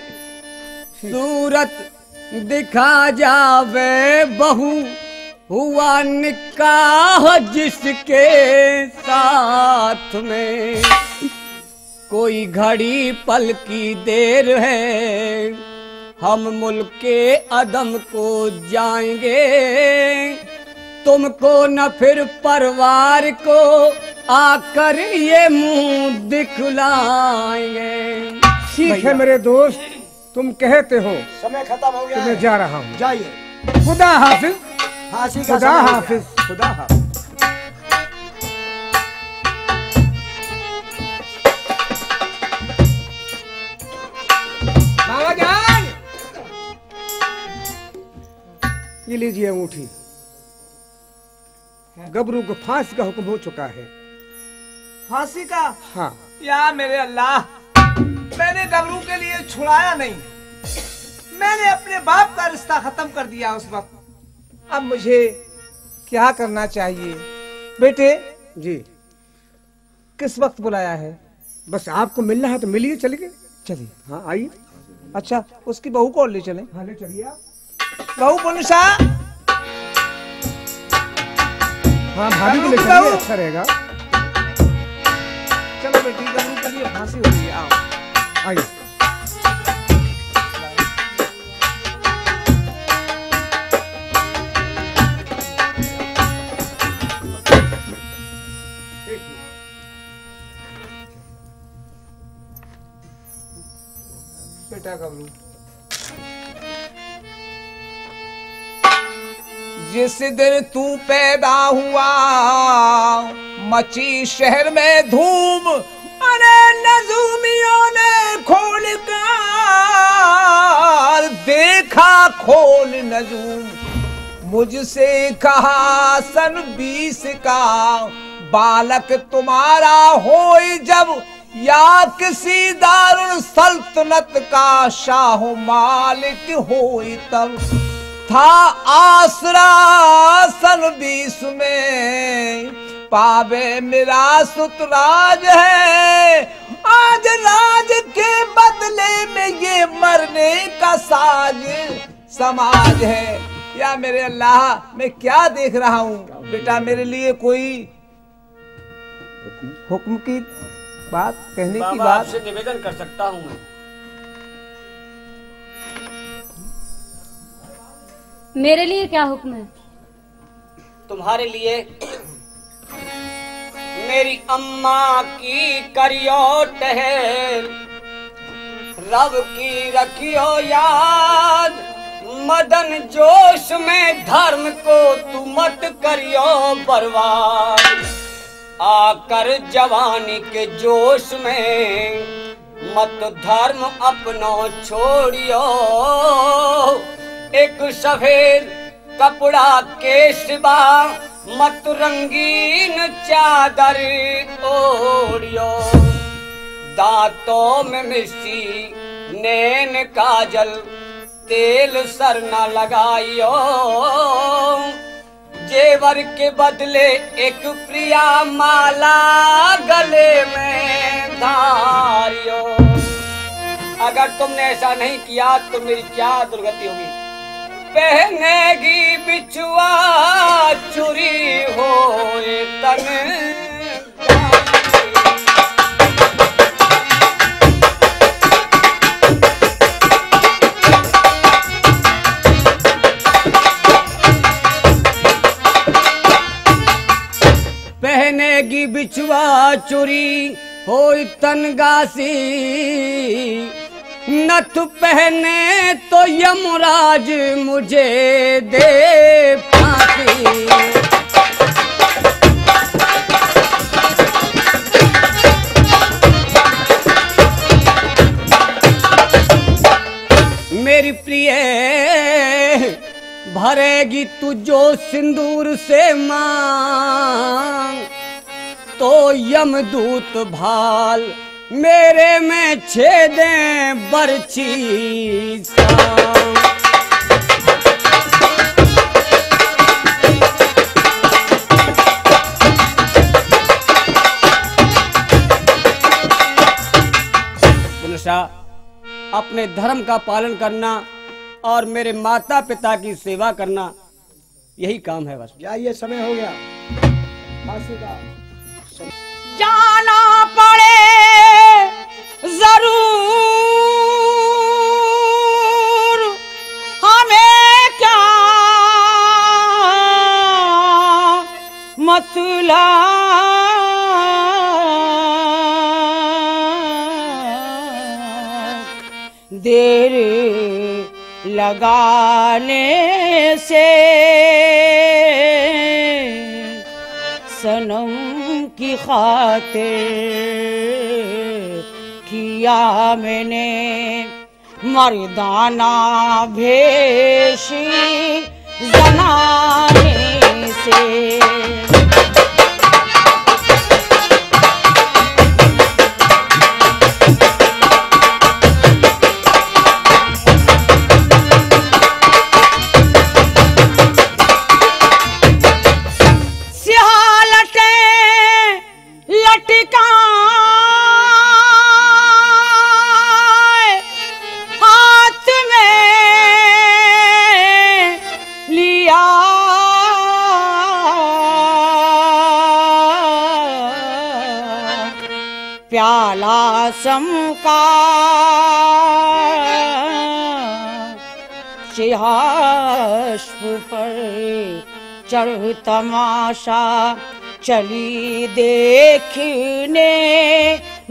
D: सूरत दिखा जावे बहू हुआ निकाह जिसके साथ में, कोई घड़ी पल की देर है हम मुल्क के अदम को जाएंगे, तुमको न फिर परिवार को आकर ये मुंह दिखलाएंगे।
A: ठीक है मेरे दोस्त, तुम कहते हो,
B: समय खत्म हो गया
A: तो मैं
B: है।
A: जा रहा हूँ।
B: जाइए,
A: खुदा हाफिज,
B: फांसी का
A: खुदा
B: समय हो गया।
A: हाफिज, खुदा हाफिज। बाबा जान, ये लीजिए अंगूठी। गबरू को फांसी का हुक्म हो चुका है।
G: फांसी का?
A: हाँ,
G: या मेरे अल्लाह, मैंने गबरू के लिए छुड़ाया नहीं, मैंने अपने बाप का रिश्ता खत्म कर दिया उस वक्त। अब मुझे क्या करना चाहिए? बेटे
A: जी
G: किस वक्त बुलाया है?
A: बस आपको मिलना है तो मिलिए, चलिए।
G: चलिए।
A: हाँ आइए।
G: अच्छा, उसकी बहू को ले चले।
A: हाँ ले चलिए आप।
G: बहू पुनुषा,
A: हाँ भाभी को ले
G: गबरू,
A: चलिए,
G: गबरू।
A: अच्छा रहेगा।
G: चलो बेटी, गबरू के लिए फांसी हो गई है, आओ।
A: आइए।
G: बेटा गबरू, जिस दिन तू पैदा हुआ मची शहर में धूम, अरे नजूमियों ने खोल कर देखा खोल नजूम। मुझसे कहा सन 20 का बालक तुम्हारा होए जब, या किसी दारुल सल्तनत का शाह मालिक होए तब। था आसरा सन 20 में पावे मेरा सुतराज है, आज राज के बदले में ये मरने का साज समाज है। या मेरे अल्लाह मैं क्या देख रहा हूँ बेटा, मेरे लिए कोई हुक्म की बात कहने की बात
D: से निवेदन कर सकता हूँ मैं।
E: मेरे लिए क्या हुक्म है?
D: तुम्हारे लिए मेरी अम्मा की करियो टहल, रब की रखियो याद, मदन जोश में धर्म को तू मत करियो बर्बाद। आकर जवानी के जोश में मत धर्म अपनो छोड़ियो, एक सफेद कपड़ा के सिवा मत रंगीन चादर ओढ़ियो। दांतों में मिर्ची नैन काजल तेल सर न लगाइयो, जेवर के बदले एक प्रिया माला गले में धारियो। अगर तुमने ऐसा नहीं किया तो मेरी क्या दुर्गति होगी। पहनेगी बिछुआ चुरी हो तन, पहनेगी बिछुआ चुरी हो तनगासी, नथ पहने तो यमराज मुझे दे फांसी। मेरी प्रिय भरेगी तू जो सिंदूर से मांग, तो यमदूत भाल मेरे में छेदे बरछी सांग। अपने धर्म का पालन करना और मेरे माता पिता की सेवा करना, यही काम है बस।
B: जाइए, समय हो गया।
F: जाना पड़े जरूर हमें क्या मतलब, देर लगाने से सनम की खातिर किया मैंने मर्दाना भेशी जनाने से। प्याला समका सिंहासन पर चढ़ तमाशा चली देखने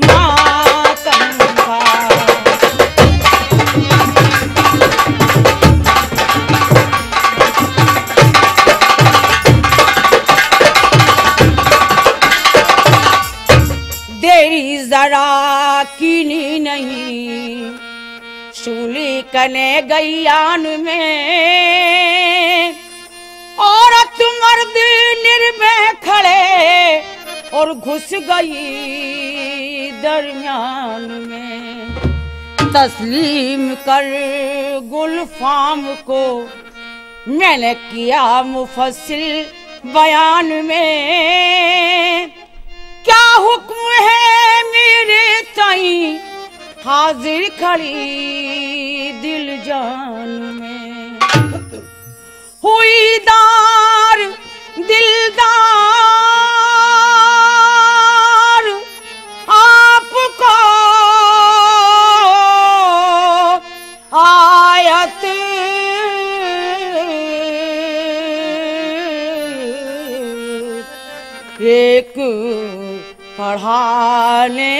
F: मातम का। देरी जरा कीनी नहीं, शूली कने गैयान में औरत मर्द निर्भय खड़े और घुस गई दरमियान में। तस्लीम कर गुलफाम को मैंने किया मुफस्सिल बयान में, क्या हुक्म है मेरे ताई हाजिर खड़ी दिल जान में। हुई दार दिलदार आपको आयत एक पढ़ाने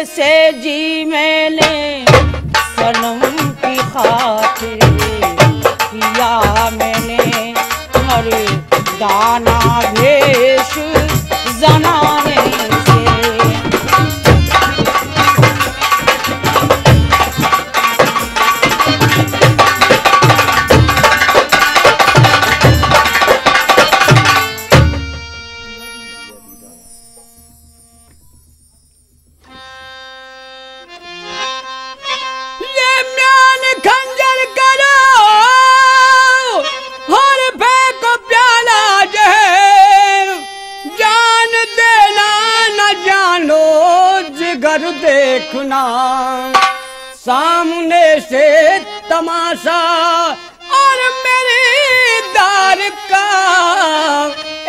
F: से जी मैंने सनम की खातिर किया मैंने मर्दाना भेष जनाने से।
D: जिगर देखना सामने से तमाशा और मेरी दार का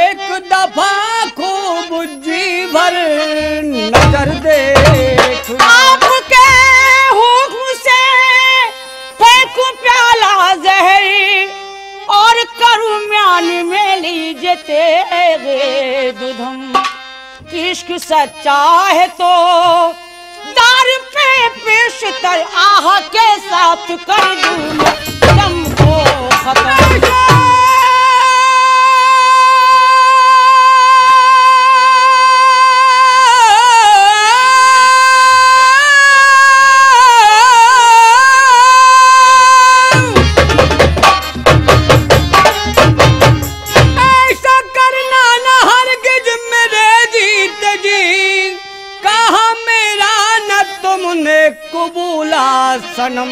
D: एक दफा खूब जी भर नजर देखना।
F: आपके हुक्म से फेंकू प्याला जहर और करूं म्यान में लीजिए तेरे दुधम। इश्क सच्चा है तो दार पे पेशतर आह के साथ कर दूं दम को खत्म।
D: कबूला सनम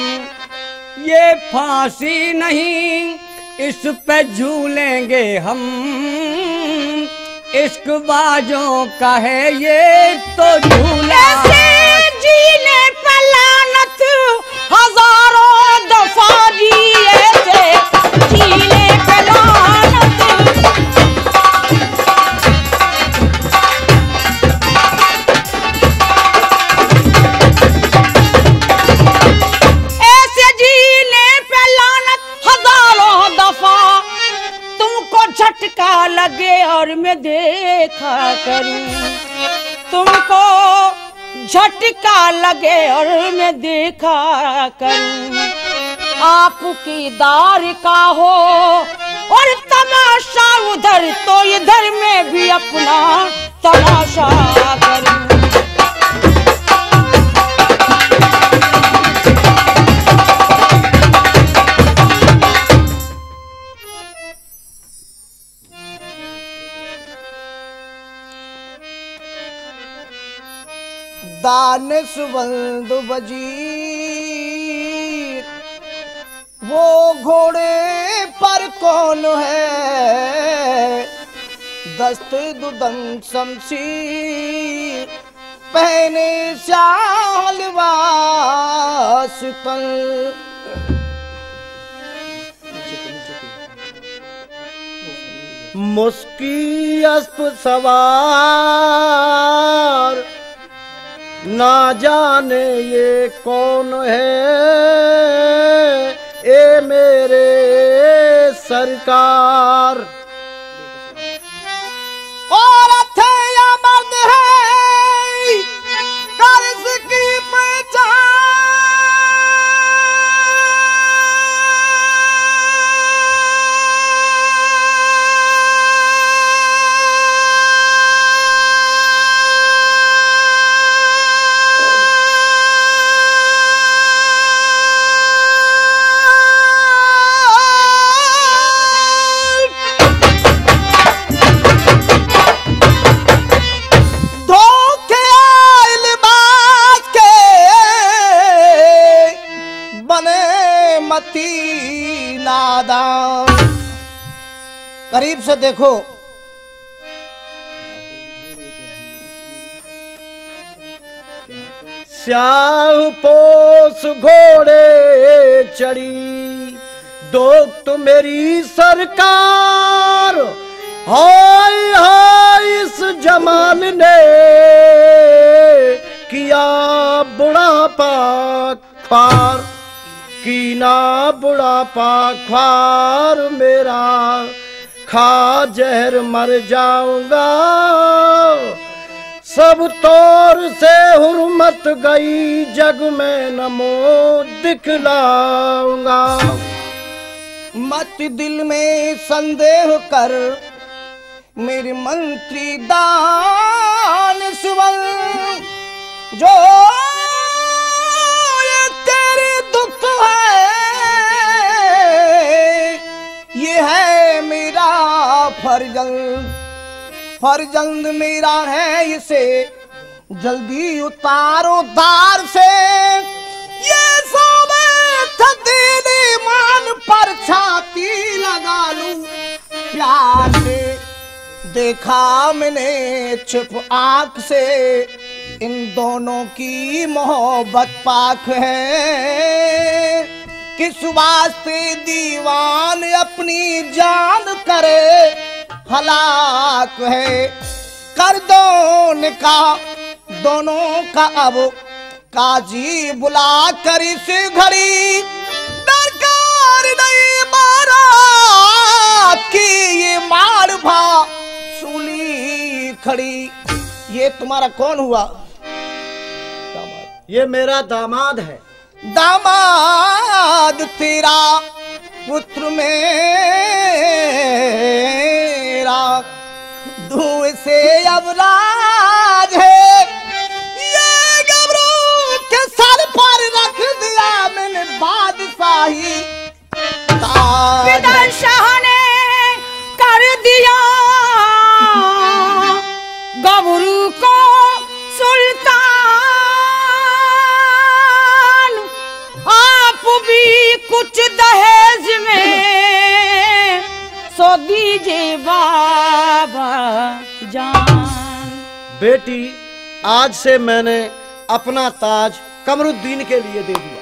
D: ये फांसी नहीं, इस पे झूलेंगे हम। इश्क बाजों का है ये तो झूला।
F: जीने पे लानत हजारों दफा दिए थे, जीने पे लानत। झटका लगे और मैं देखा करूं, तुमको झटका लगे और मैं देखा करूं। आपकी दार का हो और तमाशा उधर तो इधर में भी अपना तमाशा करूं।
C: दानिशमंद वजीर वो घोड़े पर कौन है, दस्त दुदन शमशीर पहने शाल वास्तल। मुस्की अस्प सवार ना जाने ये कौन है, ए मेरे सरकार। औरत है या मर्द है कर्ज की करीब से देखो।
B: स्याह पोस घोड़े चढ़ी दोस्त मेरी सरकार, हाय हाय इस जमाल ने किया बुढ़ापा ख्वार, कीना बुढ़ापा ख्वार मेरा, खा जहर मर जाऊंगा, सब तौर से हुर्मत गई जग में नमो दिखलाऊंगा।
C: मत दिल में संदेह कर मेरे मंत्री दान सुवल, जो ये तेरे दुख है ये है मेरा फर्जंद, फर्जंद मेरा है, इसे जल्दी उतारो दार से, ये तेरे मान पर छाती लगा लूं प्यार से। देखा मैंने छिप आंख से इन दोनों की मोहब्बत पाक है, किस वास्ते दीवान अपनी जान करे हलाक है। कर दो निकाह दोनों का अब काजी बुला कर इस घड़ी, दरकार नहीं बारात की ये मार भा सूली खड़ी। ये तुम्हारा कौन हुआ?
B: ये मेरा दामाद है।
C: दामाद तेरा पुत्र मेरा, धुएं से अब राज है, ये गबरू के सर पर रख दिया मैंने बादशाही ताज।
E: शाह ने कर दिया गबरू को सुल्तान, आप भी कुछ दहेज में सो दीजिए बाबा जान।
B: बेटी आज से मैंने अपना ताज कमरुद्दीन के लिए दे दिया।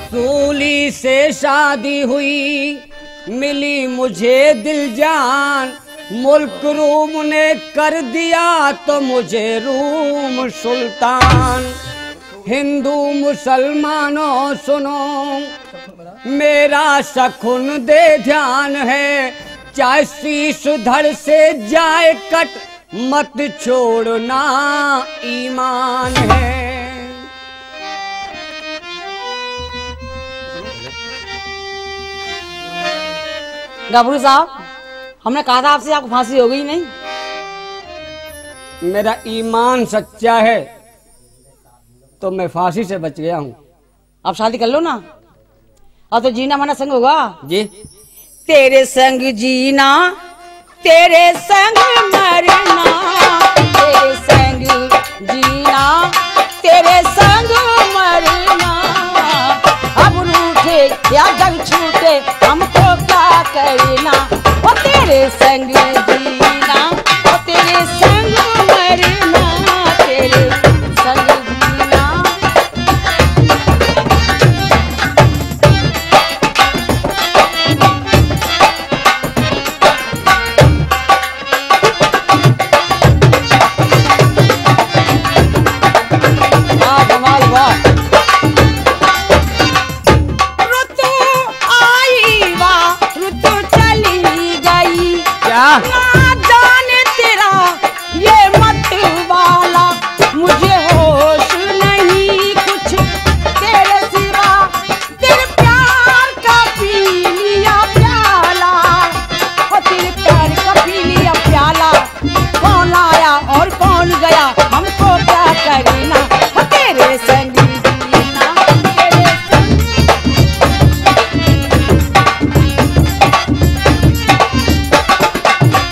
D: सूली से शादी हुई मिली मुझे दिल जान, मुल्क रूम ने कर दिया तो मुझे रूम सुल्तान। हिंदू मुसलमानों सुनो मेरा सखुन दे ध्यान है, चाहे शीश धड़ से जाए कट मत छोड़ना ईमान है।
F: गबरू साहब हमने कहा था आपसे, आपको फांसी हो गई नहीं?
D: मेरा ईमान सच्चा है तो मैं फांसी से बच गया हूँ।
F: आप शादी कर लो ना, अब तो जीना मना संग होगा
D: जी।
F: तेरे संग जीना तेरे संग मरना, तेरे संग जीना तेरे संग मरना, अब रूठे या जग छूटे हमको क्या करना, ओ तेरे संग जीना ओ तेरे संग मरना, तेरे संग जीना। ना जाने तेरा ये मत वाला, मुझे होश नहीं कुछ तेरे सिवा, तेरे प्यार का पी लिया प्याला, और तेरे प्यार का पी लिया प्याला, कौन आया और कौन गया हमको क्या करना, और तेरे संग जीना तेरे संग।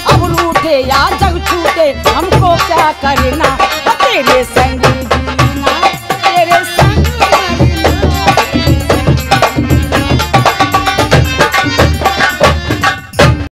F: अब रूठे या जग छूटे हमको क्या करना, तेरे संग